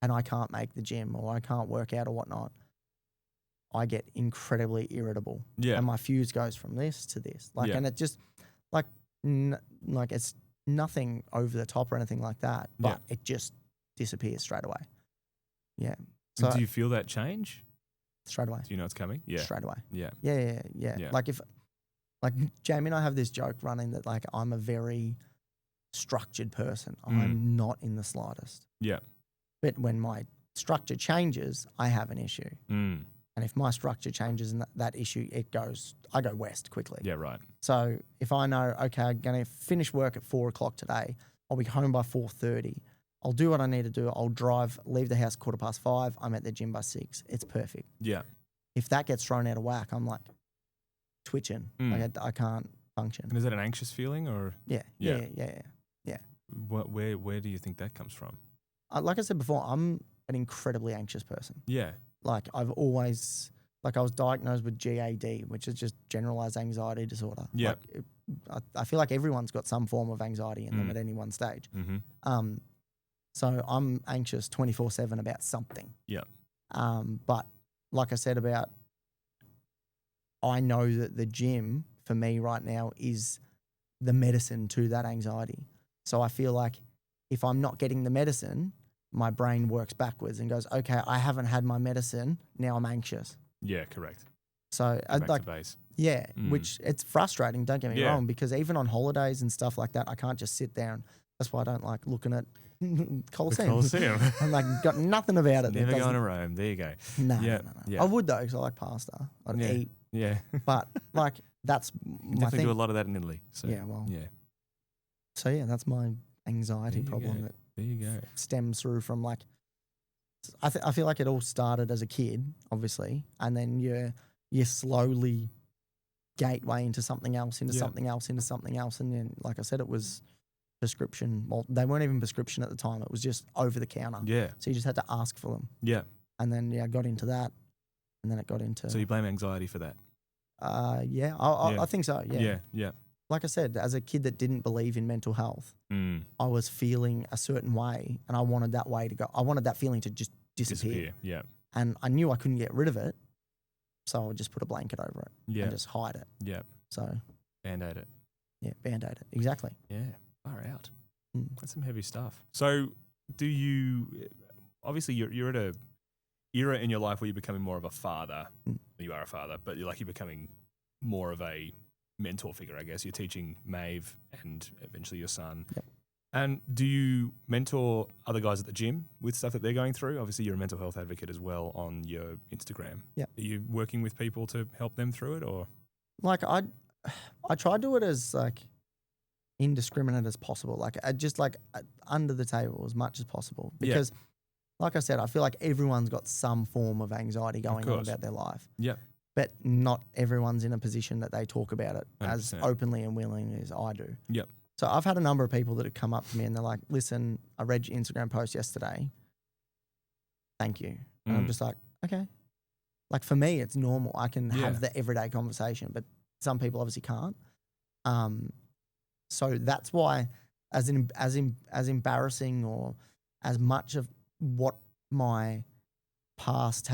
and I can't make the gym or I can't work out or whatnot. I get incredibly irritable. Yeah. And my fuse goes from this to this. And it just like it's nothing over the top or anything like that, but it just disappears straight away. Yeah. So do you feel that change? Straight away. Do you know it's coming? Yeah. Straight away. Yeah. Yeah. Like Jamie and I have this joke running that like I'm a very structured person. I'm not in the slightest. Yeah. But when my structure changes, I have an issue. And if my structure changes and that issue, I go west quickly. Yeah, right. So if I know, okay, I'm going to finish work at 4 o'clock today, I'll be home by 4:30. I'll do what I need to do. I'll drive, leave the house 5:15. I'm at the gym by 6. It's perfect. Yeah. If that gets thrown out of whack, I'm like twitching. Like I can't function. And is that an anxious feeling or? Yeah. Where do you think that comes from? Like I said before, I'm an incredibly anxious person. Yeah. Like I've always, I was diagnosed with GAD, which is just Generalized Anxiety Disorder. Yeah. I feel like everyone's got some form of anxiety in them at any one stage. Mm-hmm. So I'm anxious 24/7 about something. Yeah. But like I said I know that the gym for me right now is the medicine to that anxiety. So I feel like if I'm not getting the medicine, my brain works backwards and goes, okay, I haven't had my medicine. Now I'm anxious. Yeah, correct. So back to base. Yeah, which it's frustrating, don't get me wrong, because even on holidays and stuff like that, I can't just sit there and that's why I don't like looking at Colosseum. I'm like, got nothing about it. Never going to Rome. There you go. No. I would though, because I like pasta. I'd eat. Yeah. But like, that's my definitely thing. do a lot of that in Italy. So, yeah, well. Yeah. So yeah, that's my anxiety problem that there you go. stems through from like, I feel like it all started as a kid, obviously, and then you slowly gateway into something else, into something else, into something else. And then, like I said, it was prescription. Well, they weren't even prescription at the time. It was just over the counter. Yeah. So you just had to ask for them. Yeah. And then, I got into that. And then it got into... So you blame anxiety for that? Yeah, I think so, yeah. Yeah. Like I said, as a kid that didn't believe in mental health, I was feeling a certain way and I wanted that way to go. I wanted that feeling to just disappear. Yeah. And I knew I couldn't get rid of it. So I would just put a blanket over it and just hide it. Yeah. So Band-aid it. Yeah, Band-aid it. Exactly. Yeah. Far out. That's some heavy stuff. So do you, obviously you're at a era in your life where you're becoming more of a father. You are a father, but you're becoming more of a mentor figure, I guess. You're teaching Maeve and eventually your son. Yep. And do you mentor other guys at the gym with stuff that they're going through? Obviously, you're a mental health advocate as well on your Instagram. Yeah. Are you working with people to help them through it, or? Like I try to do it as like indiscriminate as possible. Like I just under the table as much as possible because, like I said, I feel like everyone's got some form of anxiety going on about their life. Yeah. But not everyone's in a position that they talk about it 100%. as openly and willingly as I do. Yep. So I've had a number of people that have come up to me and they're like, listen, I read your Instagram post yesterday. Thank you. And I'm just like, okay. Like for me, it's normal. I can have the everyday conversation, but some people obviously can't. So that's why as embarrassing or as much of what my past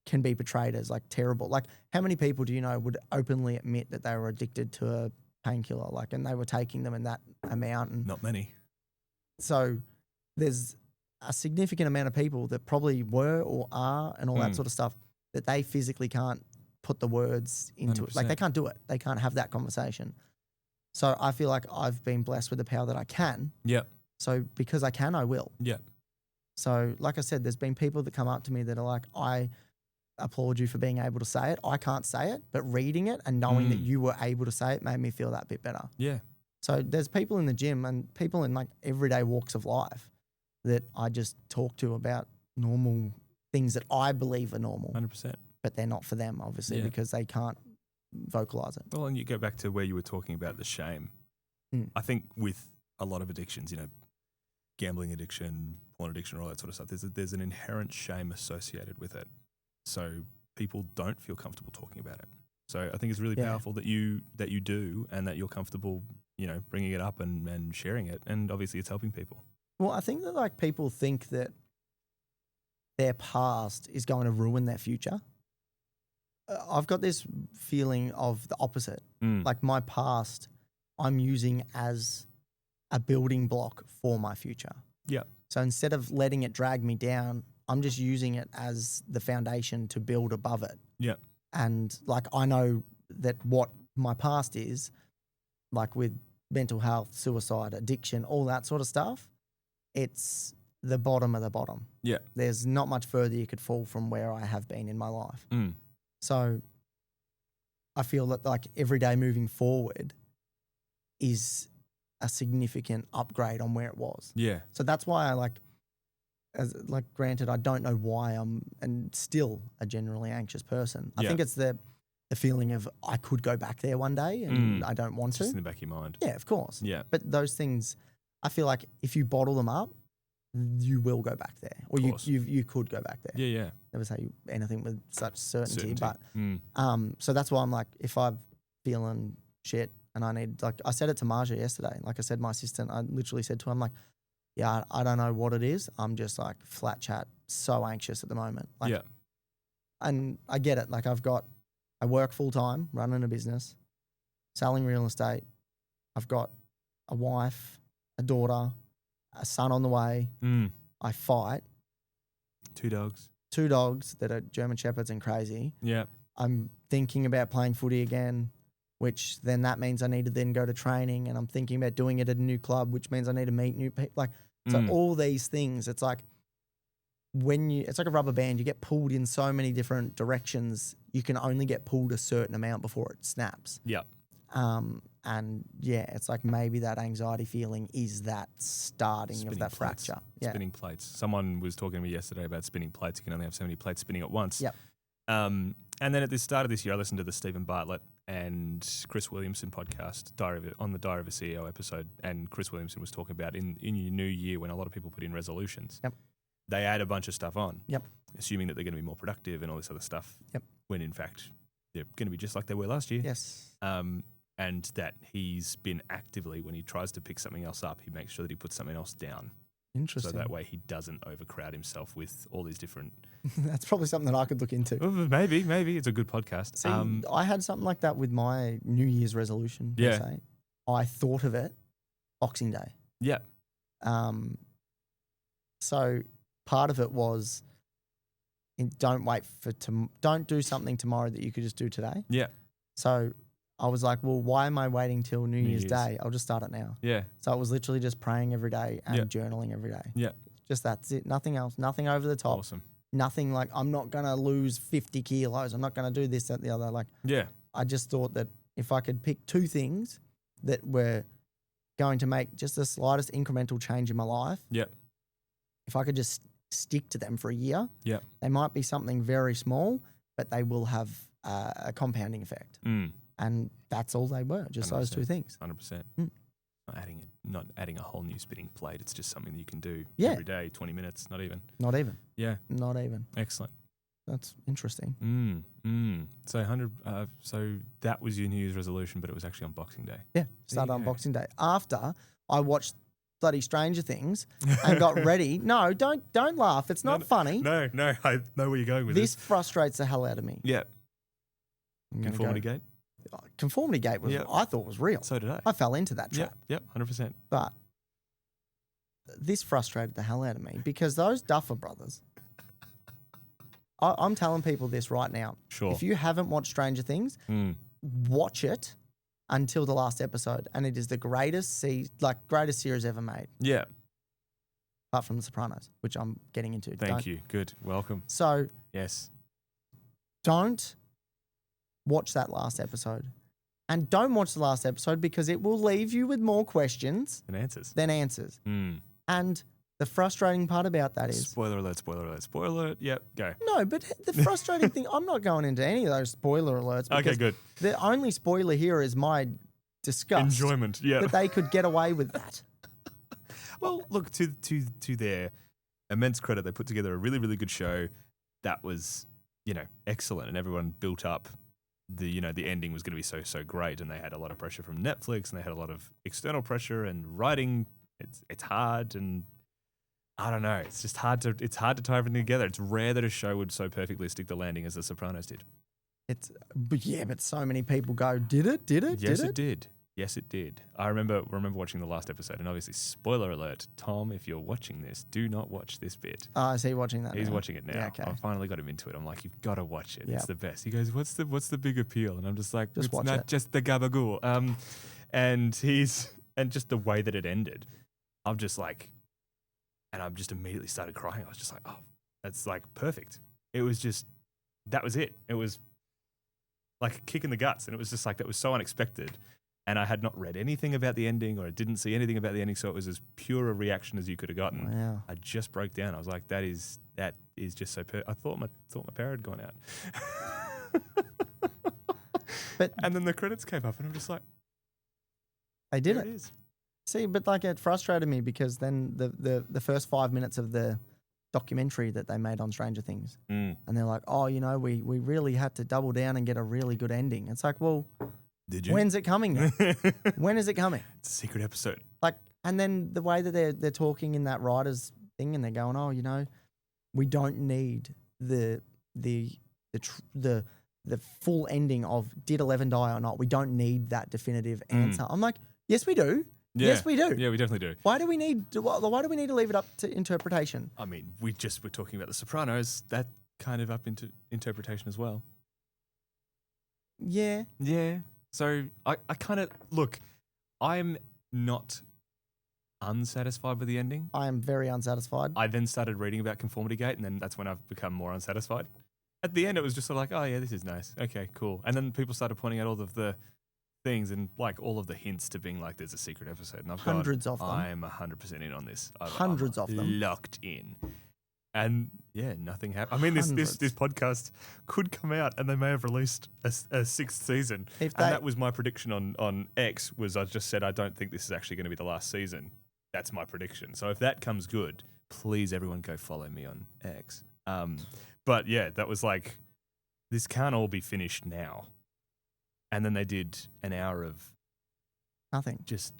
can be portrayed as like terrible. Like how many people do you know would openly admit that they were addicted to a painkiller, and they were taking them in that amount? And not many. So there's a significant amount of people that probably were or are and all that sort of stuff that they physically can't put the words into 100%. It. Like they can't do it. They can't have that conversation. So I feel like I've been blessed with the power that I can. Yeah. So because I can, I will. Yeah. So like I said, there's been people that come up to me that are like, I applaud you for being able to say it. I can't say it, but reading it and knowing that you were able to say it made me feel that bit better. Yeah. So there's people in the gym and people in like everyday walks of life that I just talk to about normal things that I believe are normal. 100%. But they're not for them, obviously, because they can't vocalize it. Well, and you go back to where you were talking about the shame. I think with a lot of addictions, gambling addiction, porn addiction, all that sort of stuff, there's an inherent shame associated with it. So people don't feel comfortable talking about it. So I think it's really powerful that you do and that you're comfortable, bringing it up and sharing it. And obviously it's helping people. Well, I think that like people think that their past is going to ruin their future. I've got this feeling of the opposite. Like my past, I'm using as a building block for my future. Yeah. So instead of letting it drag me down, I'm just using it as the foundation to build above it. Yeah. And like I know that what my past is, like with mental health, suicide, addiction, all that sort of stuff, it's the bottom of the bottom. Yeah. There's not much further you could fall from where I have been in my life. So I feel that like every day moving forward is a significant upgrade on where it was. Yeah. So that's why I granted, I don't know why I'm and still a generally anxious person. I think it's the feeling of I could go back there one day and I don't want to. Just in the back of your mind. Yeah, of course. Yeah. But those things, I feel like if you bottle them up, you will go back there, or you could go back there. Yeah. Never say anything with such certainty. But so that's why I'm like, if I'm feeling shit and I need, like I said it to Marja yesterday. Like I said, my assistant, I literally said to him, like, yeah, I don't know what it is. I'm just like flat chat, so anxious at the moment. Like, and I get it. Like I work full time, running a business, selling real estate. I've got a wife, a daughter, a son on the way. I fight. 2 dogs. 2 dogs that are German Shepherds and crazy. Yeah. I'm thinking about playing footy again, which then that means I need to then go to training, and I'm thinking about doing it at a new club, which means I need to meet new people. Like, so all these things, it's like it's like a rubber band, you get pulled in so many different directions. You can only get pulled a certain amount before it snaps. Yeah. And yeah, it's like maybe that anxiety feeling is that starting Spinning of that plates. fracture. Yeah. Spinning plates. Someone was talking to me yesterday about spinning plates. You can only have so many plates spinning at once. Yep. And then at the start of this year, I listened to the Stephen Bartlett and Chris Williamson podcast on the Diary of a CEO episode. And Chris Williamson was talking about in your new year, when a lot of people put in resolutions, they add a bunch of stuff on, assuming that they're going to be more productive and all this other stuff, when in fact they're going to be just like they were last year. Yes. And that he's been actively, when he tries to pick something else up, he makes sure that he puts something else down. Interesting. So that way he doesn't overcrowd himself with all these different... That's probably something that I could look into. Well, maybe. It's a good podcast. See, I had something like that with my New Year's resolution. Yeah. Per se. I thought of it Boxing Day. Yeah. So part of it was don't do something tomorrow that you could just do today. Yeah. So I was like, well, why am I waiting till New Year's Day? I'll just start it now. Yeah. So it was literally just praying every day and journaling every day. Yeah. Just that's it. Nothing else. Nothing over the top. Awesome. Nothing like I'm not going to lose 50 kilos. I'm not going to do this, that, the other. Like, I just thought that if I could pick two things that were going to make just the slightest incremental change in my life. Yeah. If I could just stick to them for a year. Yeah. They might be something very small, but they will have a compounding effect. And that's all they were, just 100%. Those two things. 100%. Not adding a whole new spinning plate. It's just something that you can do every day, 20 minutes, not even. Not even. Yeah. Not even. Excellent. That's interesting. So so that was your New Year's resolution, but it was actually on Boxing Day. Yeah, started on Boxing Day. After I watched bloody Stranger Things and got ready. No, don't laugh. It's not funny. No, I know where you're going with this. This frustrates the hell out of me. Yeah. Conformity Gate? Conformity Gate I thought was real. So did I. I fell into that trap. Yep, 100%. But this frustrated the hell out of me because those Duffer brothers, I'm telling people this right now. Sure. If you haven't watched Stranger Things, watch it until the last episode, and it is the greatest series ever made. Yeah. Apart from The Sopranos, which I'm getting into. Thank you. Good. Welcome. So yes. Don't watch that last episode. And don't watch the last episode because it will leave you with more questions than answers. And the frustrating part about that is... Spoiler alert. Yep, go. No, but the frustrating thing, I'm not going into any of those spoiler alerts. Okay, good. The only spoiler here is my disgust. Enjoyment, yeah. That they could get away with that. Well, look, to their immense credit, they put together a really, really good show that was, excellent, and everyone built up the ending was going to be so great, and they had a lot of pressure from Netflix, and they had a lot of external pressure, and writing, it's hard, and I don't know, it's just hard to tie everything together. It's rare that a show would so perfectly stick the landing as The Sopranos did. But so many people go, did it? Yes, it did. I remember watching the last episode, and obviously, spoiler alert, Tom, if you're watching this, do not watch this bit. Oh, is he watching that? He's watching it now. Yeah, okay. I finally got him into it. I'm like, you've got to watch it. Yep. It's the best. He goes, what's the big appeal? And I'm just like, just it's not just the gabagool. And just the way that it ended, I'm just like, and I've just immediately started crying. I was just like, oh, that's like perfect. It was just, that was it. It was like a kick in the guts. And it was just like, that was so unexpected. And I had not read anything about the ending, or I didn't see anything about the ending, so it was as pure a reaction as you could have gotten. Wow. I just broke down. I was like, that is just so I thought my power had gone out. And then the credits came up, and I'm just like, they did it is. See, but it frustrated me because then the first 5 minutes of the documentary that they made on Stranger Things, and they're like, oh, we really had to double down and get a really good ending. It's like, well, did you? When's it coming then? When is it coming? It's a secret episode. And then the way that they're talking in that writer's thing, and they're going, oh, we don't need the full ending of did 11 die or not. We don't need that definitive answer. I'm like, yes, we do. Yeah. Yes, we do. Yeah, we definitely do. Why do we need to leave it up to interpretation? I mean, we're talking about The Sopranos. That kind of up into interpretation as well. Yeah. Yeah. So I kind of look. I'm not unsatisfied with the ending. I am very unsatisfied. I then started reading about Conformity Gate, and then that's when I've become more unsatisfied. At the end, it was just sort of like, oh yeah, this is nice. Okay, cool. And then people started pointing out all of the things and like all of the hints to being like, there's a secret episode. And I've Hundreds of them. I'm 100% in on this. Hundreds of them. Locked in. And yeah, nothing happened. I mean, this podcast could come out and they may have released a sixth season. And that was my prediction on X, was I just said, I don't think this is actually going to be the last season. That's my prediction. So if that comes good, please everyone go follow me on X. But yeah, that was like, this can't all be finished now. And then they did an hour of nothing. Just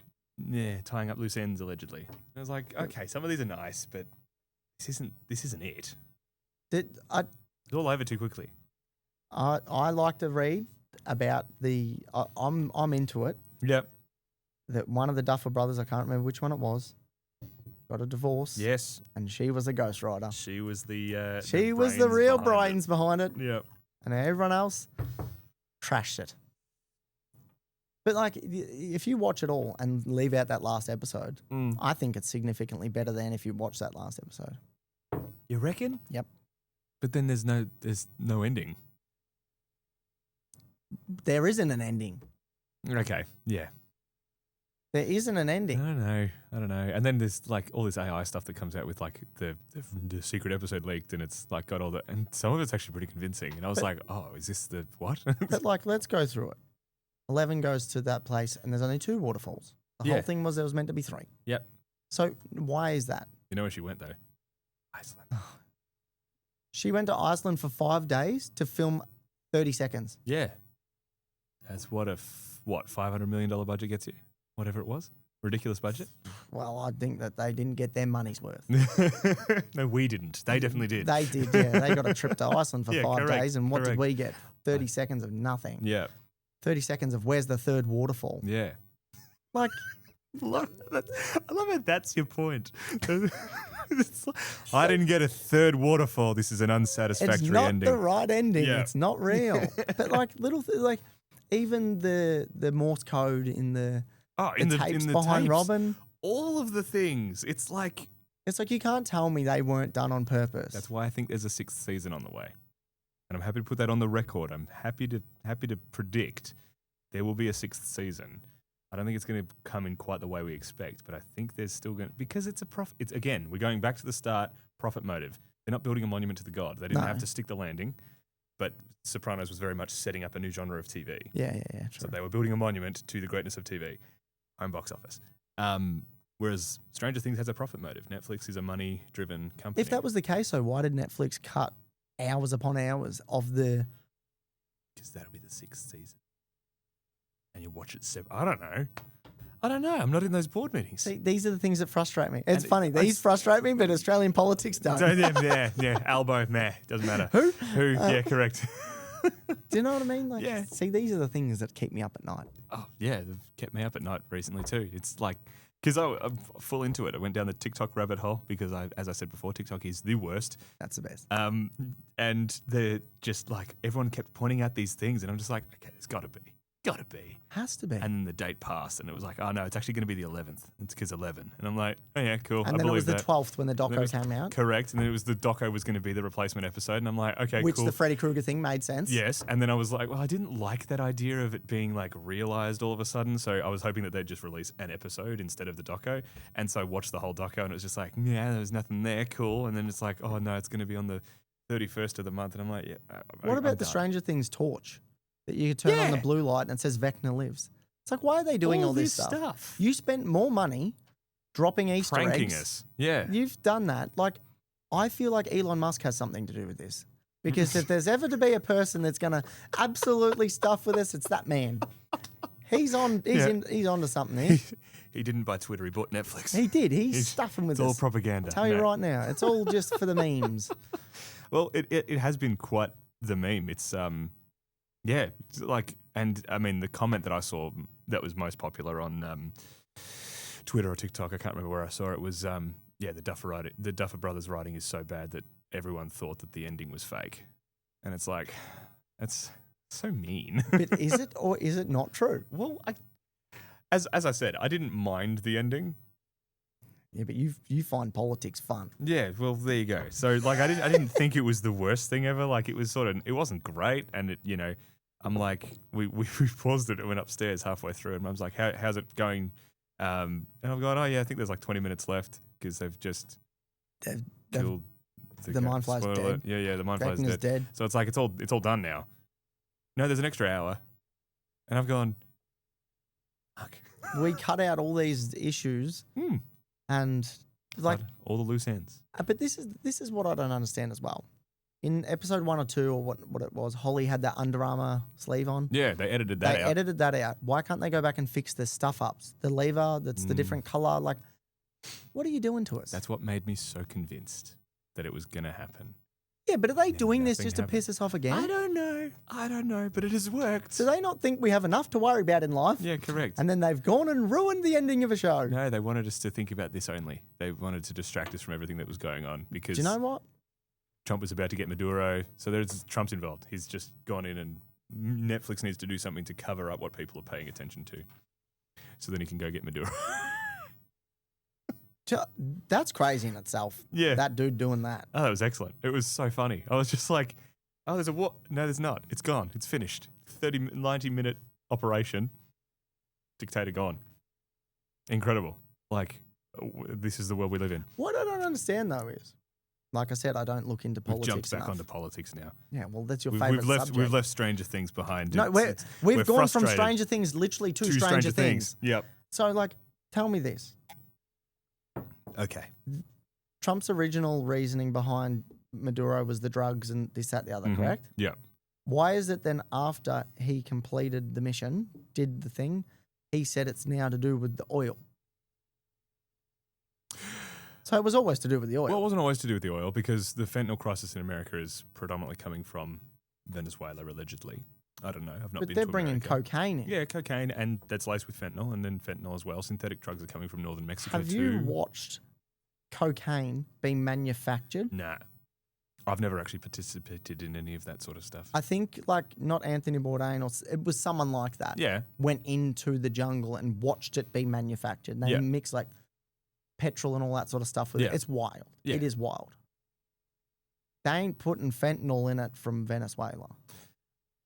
tying up loose ends allegedly. And I was like, okay, some of these are nice, but this isn't it. It's all over too quickly. I like to read about I'm into it. Yep. That one of the Duffer brothers, I can't remember which one it was, got a divorce. Yes. And she was a ghostwriter. She was the real brains behind it. Yep. And everyone else trashed it. But like, if you watch it all and leave out that last episode, I think it's significantly better than if you watch that last episode. You reckon? Yep. But then there's no ending. There isn't an ending. Okay. Yeah. There isn't an ending. I don't know. And then there's like all this AI stuff that comes out with like the secret episode leaked, and it's like got all the, and some of it's actually pretty convincing. And I was like, oh, is this the what? But like, let's go through it. 11 goes to that place and there's only 2 waterfalls. The whole thing was there was meant to be 3. Yep. So why is that? You know where she went though? Iceland. She went to Iceland for 5 days to film 30 seconds. Yeah. That's what $500 million budget gets you? Whatever it was. Ridiculous budget. Well, I think that they didn't get their money's worth. No, we didn't. They definitely did. They did, yeah. They got a trip to Iceland for 5 days, and what did we get? 30 seconds of nothing. Yeah. 30 seconds of where's the third waterfall? Yeah. Like, I love how that's your point. I didn't get a third waterfall. This is an unsatisfactory ending. It's not ending. the right ending. Yeah. It's not real. But like like even the Morse code in the tapes behind Robin. All of the things. It's like you can't tell me they weren't done on purpose. That's why I think there's a 6th season on the way. And I'm happy to put that on the record. I'm happy to predict there will be a 6th season. I don't think it's going to come in quite the way we expect, but I think there's still going to, because it's a profit. It's again, we're going back to the start, profit motive. They're not building a monument to the god. They didn't have to stick the landing, but Sopranos was very much setting up a new genre of TV. Yeah. True. So they were building a monument to the greatness of TV, home box office. Whereas Stranger Things has a profit motive. Netflix is a money-driven company. If that was the case, though, why did Netflix cut hours upon hours of the... Because that'll be the 6th season. And you watch it I don't know. I'm not in those board meetings. See, these are the things that frustrate me. It's funny. These frustrate me, but Australian politics don't. Yeah. Elbow, doesn't matter. Who? Yeah, correct. Do you know what I mean? Like, see, these are the things that keep me up at night. Oh, yeah. They've kept me up at night recently too. It's like... Because I'm full into it. I went down the TikTok rabbit hole because, as I said before, TikTok is the worst. That's the best. And they're just like, everyone kept pointing out these things. And I'm just like, okay, there's got to be. Has to be. And then the date passed and it was like, oh no, it's actually going to be the 11th. It's because 11. And I'm like, oh yeah, cool. And then it was the 12th when the doco came out. Correct. And then it was the doco was going to be the replacement episode. And I'm like, okay, Which cool. the Freddy Krueger thing made sense. Yes. And then I was like, well, I didn't like that idea of it being like realized all of a sudden. So I was hoping that they'd just release an episode instead of the doco. And so I watched the whole doco and it was just like, yeah, there was nothing there. Cool. And then it's like, oh no, it's going to be on the 31st of the month. And I'm like, yeah. What about the Stranger Things torch? That you turn on the blue light and it says Vecna lives. It's like, why are they doing all this stuff? You spent more money dropping Easter eggs. Us. Yeah. You've done that. Like, I feel like Elon Musk has something to do with this. Because if there's ever to be a person that's going to absolutely stuff with us, it's that man. He's onto something here. He didn't buy Twitter. He bought Netflix. He did. He's stuffing with us. It's all propaganda. I'll tell you right now. It's all just for the memes. Well, it has been quite the meme. It's... Yeah, like, and I mean, the comment that I saw that was most popular on Twitter or TikTok, I can't remember where I saw it, was, the Duffer Brothers writing is so bad that everyone thought that the ending was fake. And it's like, that's So mean. But is it or is it not true? Well, as I said, I didn't mind the ending. Yeah, but you find politics fun. Yeah, well, there you go. So, like, I didn't think it was the worst thing ever. Like, it was it wasn't great, and it, I'm like, we paused it and went upstairs halfway through, and Mum's like, how's it going? And I'm going, oh yeah, I think there's like 20 minutes left because they've just killed the mind flayer's dead. Yeah, the mind flayer's dead. So it's like it's all done now. No, there's an extra hour, and I've gone, fuck. We cut out all these issues. And like all the loose ends. But this is what I don't understand as well. In episode 1 or 2 or what it was, Holly had that Under Armour sleeve on. Yeah, they edited that out. Why can't they go back and fix the stuff ups? The lever that's the different color. Like, what are you doing to us? That's what made me so convinced that it was going to happen. Yeah, but are they doing this just to piss us off again? I don't know, but it has worked. Do they not think we have enough to worry about in life? Yeah, correct. And then they've gone and ruined the ending of a show. No, they wanted us to think about this only. They wanted to distract us from everything that was going on because... Do you know what? Trump was about to get Maduro, so Trump's involved. He's just gone in and Netflix needs to do something to cover up what people are paying attention to so then he can go get Maduro. That's crazy in itself. Yeah. That dude doing that. Oh, that was excellent. It was so funny. I was just like, oh, there's a what? No, there's not. It's gone. It's finished. 90-minute operation. Dictator gone. Incredible. Like, this is the world we live in. What I don't understand, though, is, like I said, I don't look into politics We've jumped back enough. onto politics now. Yeah, well, that's your favourite subject. We've left Stranger Things behind. No, we've gone from Stranger Things literally to Stranger Things. Yep. So, like, tell me this. Okay. Trump's original reasoning behind Maduro was the drugs and this, that, the other, correct? Yeah. Why is it then after he completed the mission, did the thing, he said it's now to do with the oil? So it was always to do with the oil. Well, it wasn't always to do with the oil because the fentanyl crisis in America is predominantly coming from Venezuela, allegedly. I don't know. I've not been to America. But they're bringing cocaine in. Yeah, cocaine, and that's laced with fentanyl, and then fentanyl as well. Synthetic drugs are coming from northern Mexico Have too. you watched cocaine being manufactured? Nah. I've never actually participated in any of that sort of stuff. I think, like, not Anthony Bourdain, it was someone like that. Yeah. Went into the jungle and watched it be manufactured. They mix, like, petrol and all that sort of stuff with it. It's wild. Yeah. It is wild. They ain't putting fentanyl in it from Venezuela.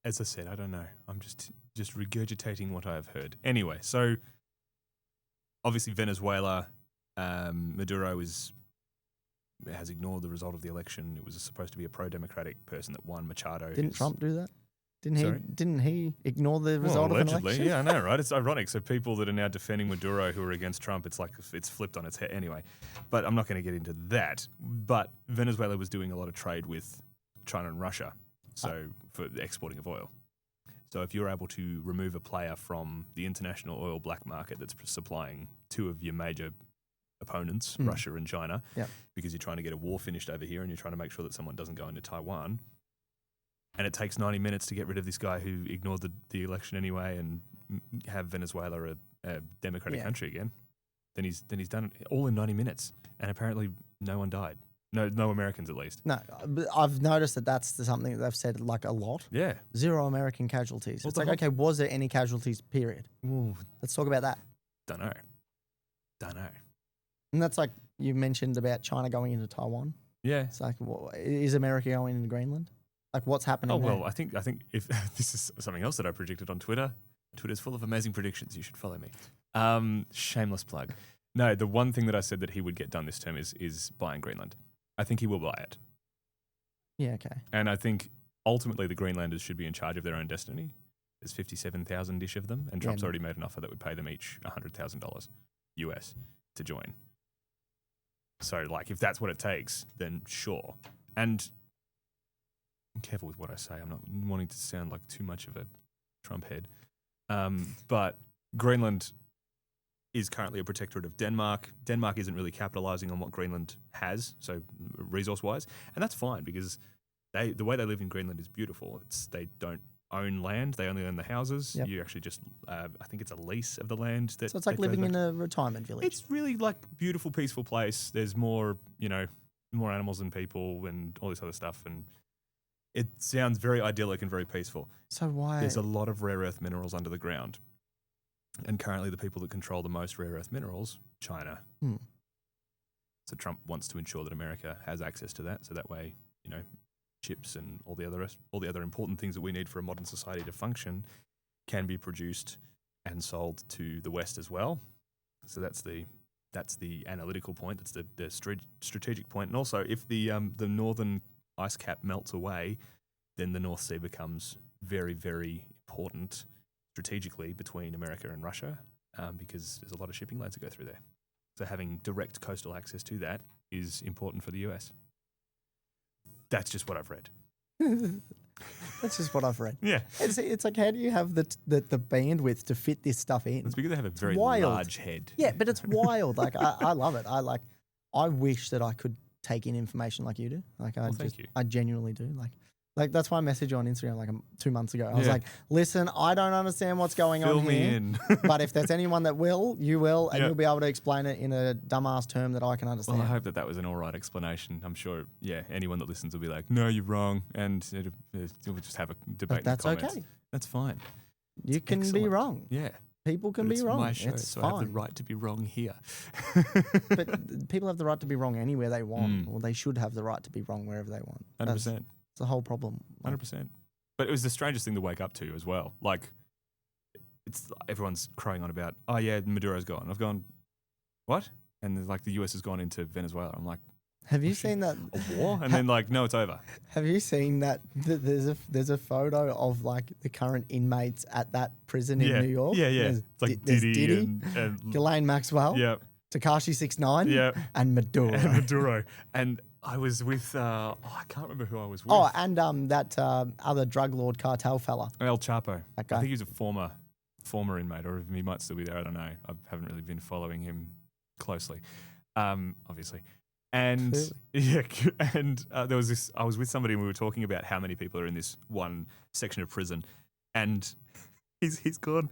As I said, I don't know. I'm just regurgitating what I've heard. Anyway, so obviously Venezuela, Maduro has ignored the result of the election. It was supposed to be a pro-democratic person that won. Machado. Didn't Trump do that? Didn't he ignore the result of an election? Yeah, I know, right? It's ironic. So people that are now defending Maduro who are against Trump, it's like it's flipped on its head anyway. But I'm not going to get into that. But Venezuela was doing a lot of trade with China and Russia, so for the exporting of oil. So if you're able to remove a player from the international oil black market that's supplying two of your major opponents, Russia and China, because you're trying to get a war finished over here and you're trying to make sure that someone doesn't go into Taiwan, and it takes 90 minutes to get rid of this guy who ignored the election anyway and have Venezuela a democratic country again, then he's done it all in 90 minutes. And apparently no one died. No Americans at least. No, but I've noticed that that's something that they've said like a lot. Yeah. 0 American casualties. Well, it's like, okay, was there any casualties, period? Ooh. Let's talk about that. Don't know. And that's like you mentioned about China going into Taiwan. Yeah. It's like, is America going into Greenland? Like, what's happening there? Well, I think if this is something else that I predicted on Twitter. Twitter's full of amazing predictions. You should follow me. Shameless plug. No, the one thing that I said that he would get done this term is buying Greenland. I think he will buy it. Yeah, okay. And I think ultimately the Greenlanders should be in charge of their own destiny. There's 57,000-ish of them, and Trump's already made an offer that would pay them each $100,000 US to join. So, like, if that's what it takes, then sure. And I'm careful with what I say. I'm not wanting to sound like too much of a Trump head. But Greenland is currently a protectorate of Denmark. Denmark isn't really capitalizing on what Greenland has, so resource-wise. And that's fine because the way they live in Greenland is beautiful. They don't own land. They only own the houses. Yep. You actually just, I think it's a lease of the land. So it's like living in a retirement village. It's really like beautiful, peaceful place. There's more, more animals than people and all this other stuff. And It sounds very idyllic and very peaceful. So why? There's a lot of rare earth minerals under the ground. And currently the people that control the most rare earth minerals, China. So Trump wants to ensure that America has access to that. So that way, you know, chips and all the other important things that we need for a modern society to function can be produced and sold to the West as well. So that's the analytical point. That's the strategic point. And also, if the northern ice cap melts away, then the North Sea becomes very, very important strategically between America and Russia, because there's a lot of shipping lanes that go through there. So having direct coastal access to that is important for the US. That's just what I've read. That's just what I've read. Yeah. It's like, how do you have the bandwidth to fit this stuff in? It's because they have a very large head. Yeah, but it's wild. Like, I love it. I wish that I could take in information like you do. Like, thank you. I genuinely do. Like that's why I messaged you on Instagram like 2 months ago. I was like, listen, I don't understand what's going on here. Fill me in. But if there's anyone that will, you will, and you'll be able to explain it in a dumbass term that I can understand. Well, I hope that was an all right explanation. I'm sure, anyone that listens will be like, no, you're wrong. And we'll just have a debate. But that's in the comments. okay. That's fine. You can be wrong. Yeah. People can be wrong. My show, it's so fine. I have the right to be wrong here. But people have the right to be wrong anywhere they want, or they should have the right to be wrong wherever they want. 100%. That's the whole problem. 100%. But it was the strangest thing to wake up to as well. Like, it's everyone's crying on about, oh yeah, Maduro's gone. I've gone, what? And like the US has gone into Venezuela. I'm like, have you seen that a war? And then like, no, it's over. Have you seen that? There's a photo of like the current inmates at that prison in New York. Yeah. There's, it's like Diddy and Ghislaine Maxwell. Yeah. Tekashi 6ix9ine. And Maduro. And I was with, I can't remember who I was with. Oh, and that other drug lord cartel fella. El Chapo. That guy. I think he's a former inmate, or he might still be there. I don't know. I haven't really been following him closely, obviously. And there was this. I was with somebody and we were talking about how many people are in this one section of prison, and he's gone.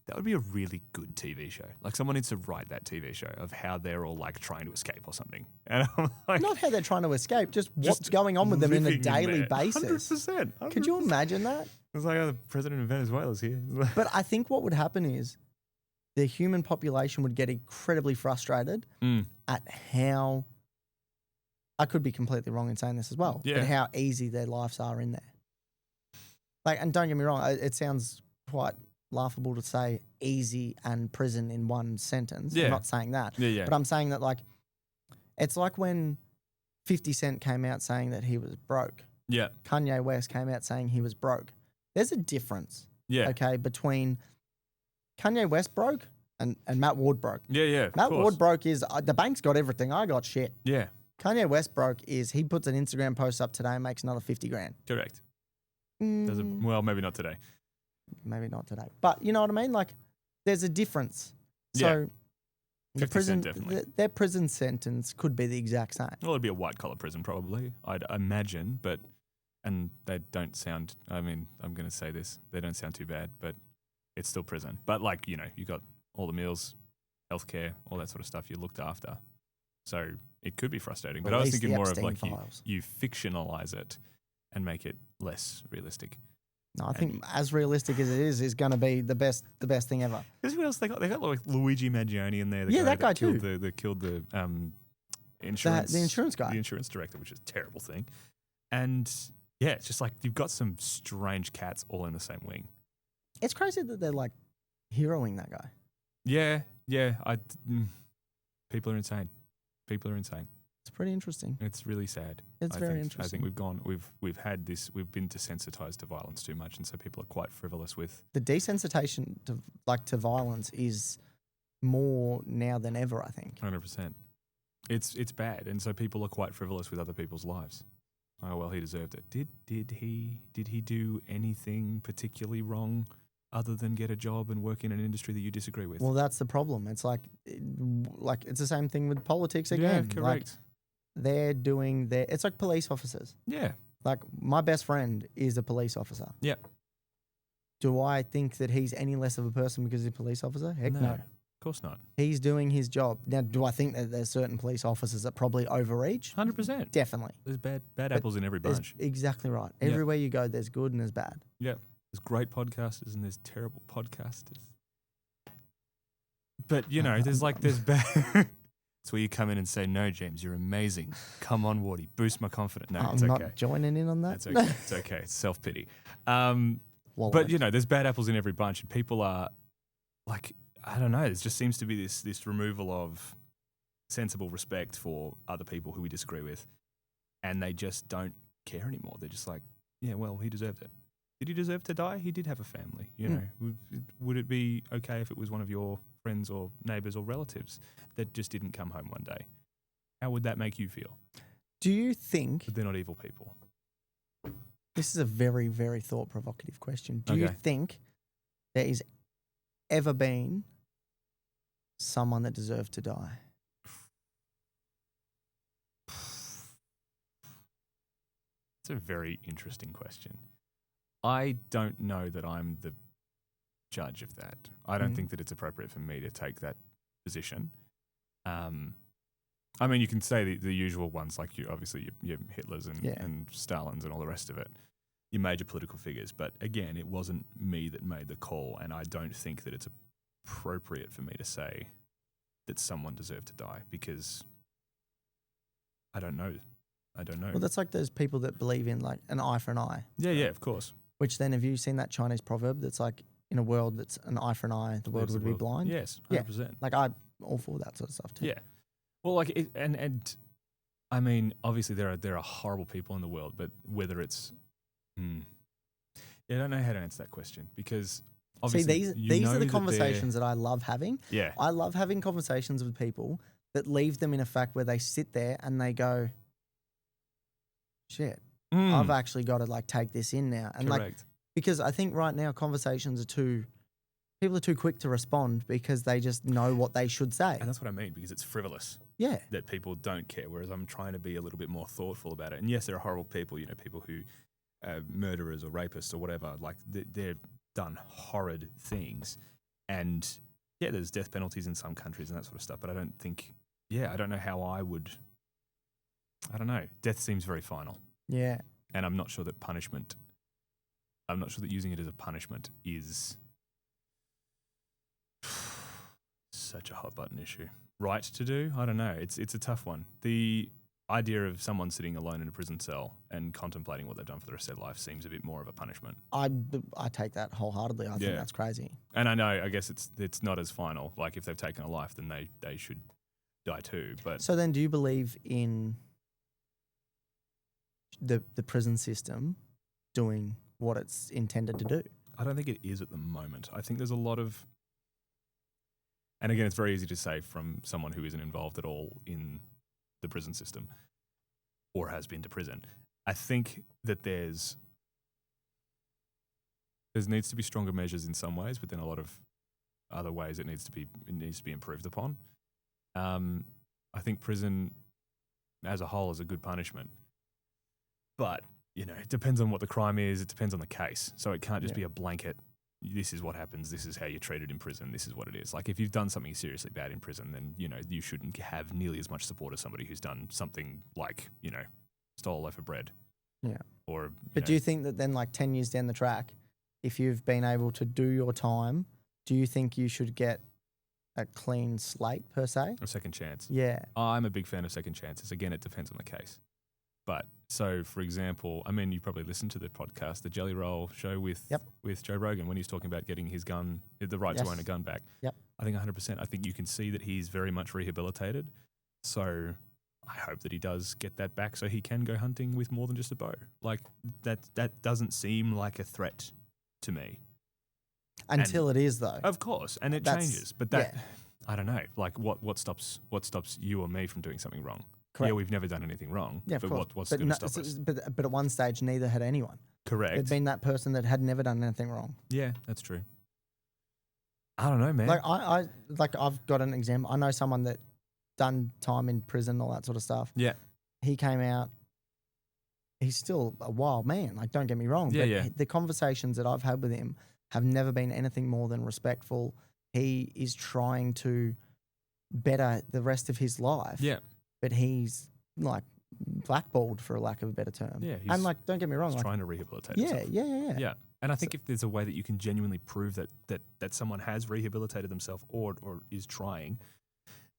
That would be a really good TV show. Like, someone needs to write that TV show of how they're all like trying to escape or something. And I'm like, not how they're trying to escape, just what's going on with them on a daily basis. 100%. Could you imagine that? It's like, oh, the president of Venezuela's here. But I think what would happen is the human population would get incredibly frustrated at how, I could be completely wrong in saying this as well, but how easy their lives are in there. Like, and don't get me wrong, it sounds quite laughable to say easy and prison in one sentence. I'm not saying that. But I'm saying that, like, it's like when 50 Cent came out saying that he was broke. Yeah. Kanye West came out saying he was broke. There's a difference. Yeah. Okay, between Kanye West broke and Matt Ward broke. Yeah. Matt Ward broke is the bank's got everything. I got shit. Yeah. Kanye West broke is he puts an Instagram post up today and makes another 50 grand. Correct. Well, maybe not today. Maybe not today. But you know what I mean? Like, there's a difference. So the prison, their prison sentence could be the exact same. Well, it'd be a white-collar prison probably, I'd imagine, and they don't sound, I mean, I'm going to say this, they don't sound too bad, but it's still prison. But like, you know, you got all the meals, healthcare, all that sort of stuff, you're looked after. So it could be frustrating. But I was thinking more of like you fictionalize it and make it less realistic. No, I think as realistic as it is going to be the best thing ever. Guess who else they got? They got like Luigi Maggioni in there. That guy too. That killed the insurance. The insurance guy. The insurance director, which is a terrible thing. And yeah, it's just like you've got some strange cats all in the same wing. It's crazy that they're like heroing that guy. Yeah. People are insane. It's pretty interesting. It's really sad. It's very interesting. I think we've had this. We've been desensitized to violence too much, and so people are quite frivolous with the desensitization to violence is more now than ever. I think 100%. It's bad, and so people are quite frivolous with other people's lives. Oh well, he deserved it. Did he do anything particularly wrong other than get a job and work in an industry that you disagree with? Well, that's the problem. It's like it's the same thing with politics again. Yeah, correct. Like, they're doing it's like police officers. Yeah. Like, my best friend is a police officer. Yeah. Do I think that he's any less of a person because he's a police officer? Heck no. Of course not. He's doing his job. Now, do I think that there's certain police officers that probably overreach? 100%. Definitely. There's bad apples in every bunch. Exactly right. Yeah. Everywhere you go, there's good and there's bad. Yeah. There's great podcasters and there's terrible podcasters. But, there's bad. It's where you come in and say, no, James, you're amazing. Come on, Wardy. Boost my confidence. No, it's okay. I'm not joining in on that. It's okay. It's okay. It's self-pity. But, there's bad apples in every bunch and people are like, I don't know. There just seems to be this removal of sensible respect for other people who we disagree with and they just don't care anymore. They're just like, yeah, well, he deserved it. Did he deserve to die? He did have a family. Would it be okay if it was one of your friends or neighbours or relatives that just didn't come home one day? How would that make you feel? Do you think... But they're not evil people. This is a very, very thought-provocative question. Do you think there is ever been someone that deserved to die? It's a very interesting question. I don't know that I'm the judge of that. I don't think that it's appropriate for me to take that position. I mean, you can say the usual ones, like obviously your Hitlers and Stalins and all the rest of it, your major political figures. But again, it wasn't me that made the call, and I don't think that it's appropriate for me to say that someone deserved to die because I don't know. Well, that's like those people that believe in like an eye for an eye. Yeah, of course. Which then, have you seen that Chinese proverb that's like, in a world that's an eye for an eye, the world would be blind? Yes, 100%. Yeah. Like I'm all for that sort of stuff too. Yeah. Well, like, and I mean, obviously there are horrible people in the world, but whether it's, I don't know how to answer that question because obviously these are the conversations that I love having. Yeah. I love having conversations with people that leave them in a fact where they sit there and they go, shit, I've actually got to like take this in now. And correct. Like, because I think right now conversations people are too quick to respond because they just know what they should say. And that's what I mean, because it's frivolous. Yeah. That people don't care, whereas I'm trying to be a little bit more thoughtful about it. And yes, there are horrible people, people who murderers or rapists or whatever, like they've done horrid things. And yeah, there's death penalties in some countries and that sort of stuff, but I don't think, I don't know how I don't know. Death seems very final. Yeah. And I'm not sure that using it as a punishment is such a hot button issue. Right to do? I don't know. It's a tough one. The idea of someone sitting alone in a prison cell and contemplating what they've done for the rest of their life seems a bit more of a punishment. I take that wholeheartedly. I think that's crazy. And I guess it's not as final. Like if they've taken a life, then they should die too. But so then do you believe in the prison system doing what it's intended to do? I don't think it is at the moment. I think there's a lot of, and again, it's very easy to say from someone who isn't involved at all in the prison system or has been to prison. I think that there needs to be stronger measures in some ways, but then a lot of other ways it needs to be improved upon. I think prison as a whole is a good punishment, but it depends on what the crime is. It depends on the case. So it can't just be a blanket. This is what happens. This is how you're treated in prison. This is what it is. Like if you've done something seriously bad in prison, then, you shouldn't have nearly as much support as somebody who's done something like, stole a loaf of bread. Yeah. But do you think that then like 10 years down the track, if you've been able to do your time, do you think you should get a clean slate per se? A second chance. Yeah. I'm a big fan of second chances. Again, it depends on the case. But so, for example, I mean, you probably listened to the podcast, the Jelly Roll show with Joe Rogan when he was talking about getting his gun, the right to own a gun back. Yep. I think 100%. I think you can see that he's very much rehabilitated. So I hope that he does get that back so he can go hunting with more than just a bow. Like that doesn't seem like a threat to me. Until it is though. Of course. And it changes. But I don't know. Like what stops you or me from doing something wrong? Correct. Yeah, we've never done anything wrong. Yeah, but what's going to stop us? But at one stage, neither had anyone. Correct. There'd been that person that had never done anything wrong. Yeah, that's true. I don't know, man. Like I've got an example. I know someone that done time in prison, all that sort of stuff. Yeah. He came out. He's still a wild man. Like, don't get me wrong. Yeah, but the conversations that I've had with him have never been anything more than respectful. he is trying to better the rest of his life. Yeah. But he's like blackballed, for a lack of a better term. Yeah. And like, don't get me wrong. He's Like, trying to rehabilitate himself. Yeah. And I think if there's a way that you can genuinely prove that someone has rehabilitated themselves or is trying,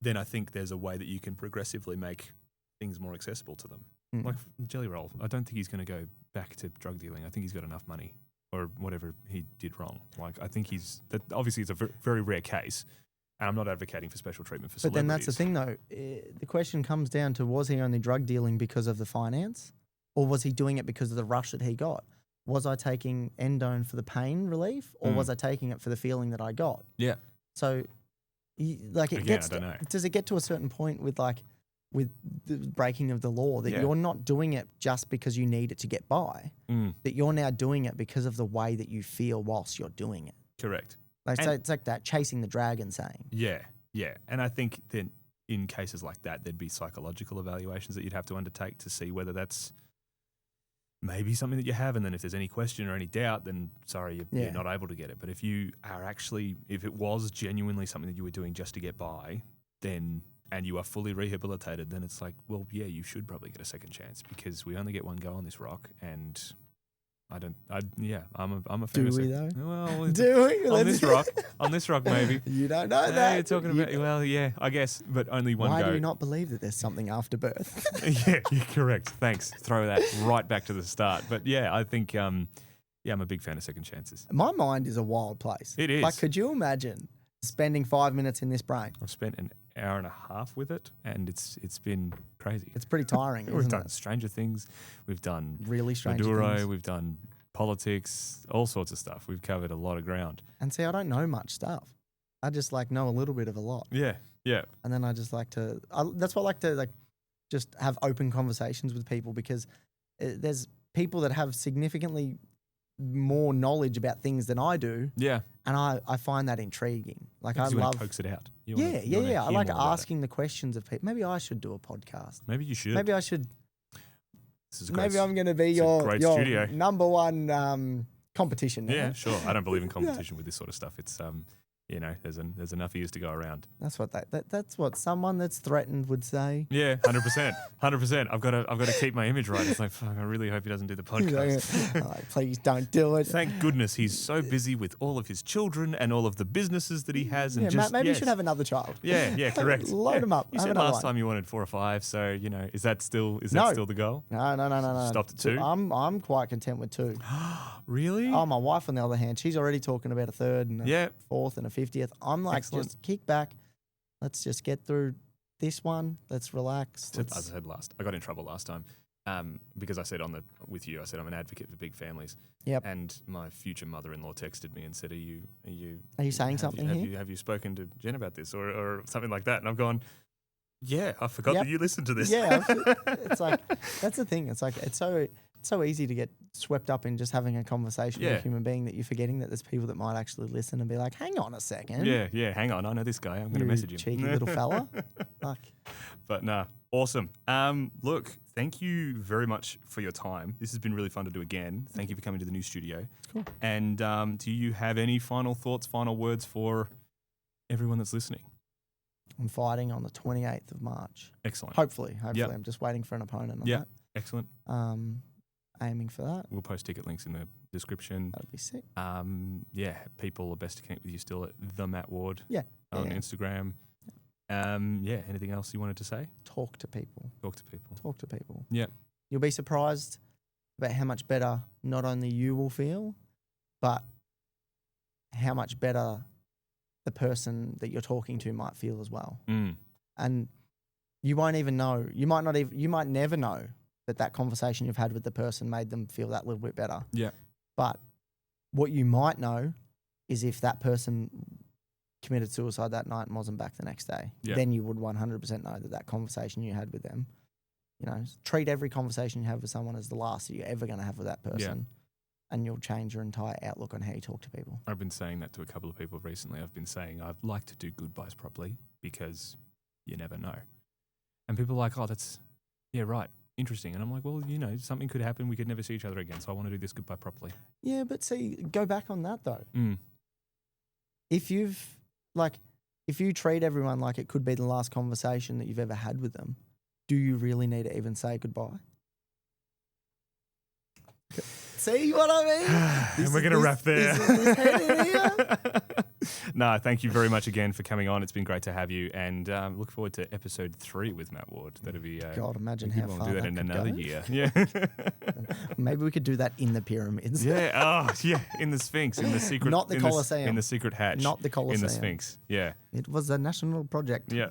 then I think there's a way that you can progressively make things more accessible to them. Like Jelly Roll, I don't think he's going to go back to drug dealing. I think he's got enough money or whatever he did wrong. Like, I think obviously it's a very rare case, and I'm not advocating for special treatment for celebrities. But then that's the thing though. The question comes down to, was he only drug dealing because of the finance, or was he doing it because of the rush that he got? Was I taking endone for the pain relief, or was I taking it for the feeling that I got? Yeah. So, like, I don't know. Does it get to a certain point with the breaking of the law that you're not doing it just because you need it to get by, that you're now doing it because of the way that you feel whilst you're doing it? Correct. Like, so it's like that chasing the dragon saying. Yeah. And I think that in cases like that, there'd be psychological evaluations that you'd have to undertake to see whether that's maybe something that you have, and then if there's any question or any doubt, then sorry, you're not able to get it. But if it was genuinely something that you were doing just to get by, then and you are fully rehabilitated, then it's like, well, yeah, you should probably get a second chance because we only get one go on this rock, and I'm a fan. Do we though? Well, do we? On this rock, maybe. You don't know that. You're talking about, well, yeah, I guess, but only one go. Why do you not believe that there's something after birth? Yeah, you're correct. Thanks. Throw that right back to the start. But yeah, I think, I'm a big fan of second chances. My mind is a wild place. It is. Like, could you imagine spending 5 minutes in this brain? I've spent an hour and a half with it, and it's been crazy. It's pretty tiring. We've done Stranger Things. We've done really strange Maduro. things. We've done politics, all sorts of stuff. We've covered a lot of ground. And see, I don't know much stuff. I just know a little bit of a lot. Yeah. And then I just like to. That's why I like to just have open conversations with people, because there's people that have significantly more knowledge about things than I do. Yeah. And I find that intriguing. Like, I you want love to coax it out. I like asking the questions of people. Maybe I should do a podcast. Maybe you should. Maybe I should. Maybe I'm going to be your number one competition now. Yeah, sure. I don't believe in competition with this sort of stuff. It's there's enough years to go around. That's what someone that's threatened would say. Yeah, 100%. I've got to keep my image right. It's like, fuck, I really hope he doesn't do the podcast. Like, please don't do it. Thank goodness he's so busy with all of his children and all of the businesses that he has. And maybe you should have another child. Yeah, correct. Load him up. You said last time you wanted 4 or 5, so is that still the goal? No. Stopped at 2. I'm quite content with 2. Really? Oh, my wife on the other hand, she's already talking about a 3rd and a 4th and a 50th. I'm like, excellent. Just kick back. Let's just get through this one. Let's relax. As I said I got in trouble last time because I said with you, I said I'm an advocate for big families. Yep. And my future mother-in-law texted me and said, Are you saying something here? Have you spoken to Jen about this or something like that? And I've gone, yeah, I forgot that you listened to this. Yeah, it's like, that's the thing. It's like, it's so easy to get swept up in just having a conversation with a human being that you're forgetting that there's people that might actually listen and be like, hang on a second. Yeah, hang on. I know this guy. I'm going to message him. Cheeky little fella. Fuck. But nah, awesome. Look, thank you very much for your time. This has been really fun to do again. Thank you for coming to the new studio. Cool. And do you have any final thoughts, final words for everyone that's listening? I'm fighting on the 28th of March. Excellent. Hopefully. I'm just waiting for an opponent on that. Excellent. Aiming for that. We'll post ticket links in the description. That'd be sick. People are best to connect with you still at the Matt Ward. On Instagram. Anything else you wanted to say? Talk to people. Yeah. You'll be surprised about how much better not only you will feel, but how much better the person that you're talking to might feel as well. And you won't even know. You might never know that conversation you've had with the person made them feel that little bit better. Yeah. But what you might know is if that person committed suicide that night and wasn't back the next day, then you would 100% know that conversation you had with them, treat every conversation you have with someone as the last that you're ever going to have with that person. And you'll change your entire outlook on how you talk to people. I've been saying that to a couple of people recently. I've been saying I'd like to do goodbyes properly because you never know. And people are like, oh, that's, right, interesting. And I'm like, well, something could happen. We could never see each other again. So I want to do this goodbye properly. Yeah, but see, go back on that though. If you've like, if you treat everyone like it could be the last conversation that you've ever had with them, do you really need to even say goodbye? See what I mean? And we're going to wrap there. This head in here. No, thank you very much again for coming on. It's been great to have you, and look forward to episode 3 with Matt Ward. That'll be God, imagine a good how one. far We'll do that in another year. Yeah. Maybe we could do that in the pyramids. Yeah. Oh, yeah. In the Sphinx, in the secret, Not the Colosseum. in the secret hatch, Not the Colosseum. in the Sphinx. Yeah. It was a national project. Yeah.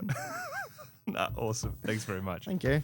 Awesome. Thanks very much. Thank you.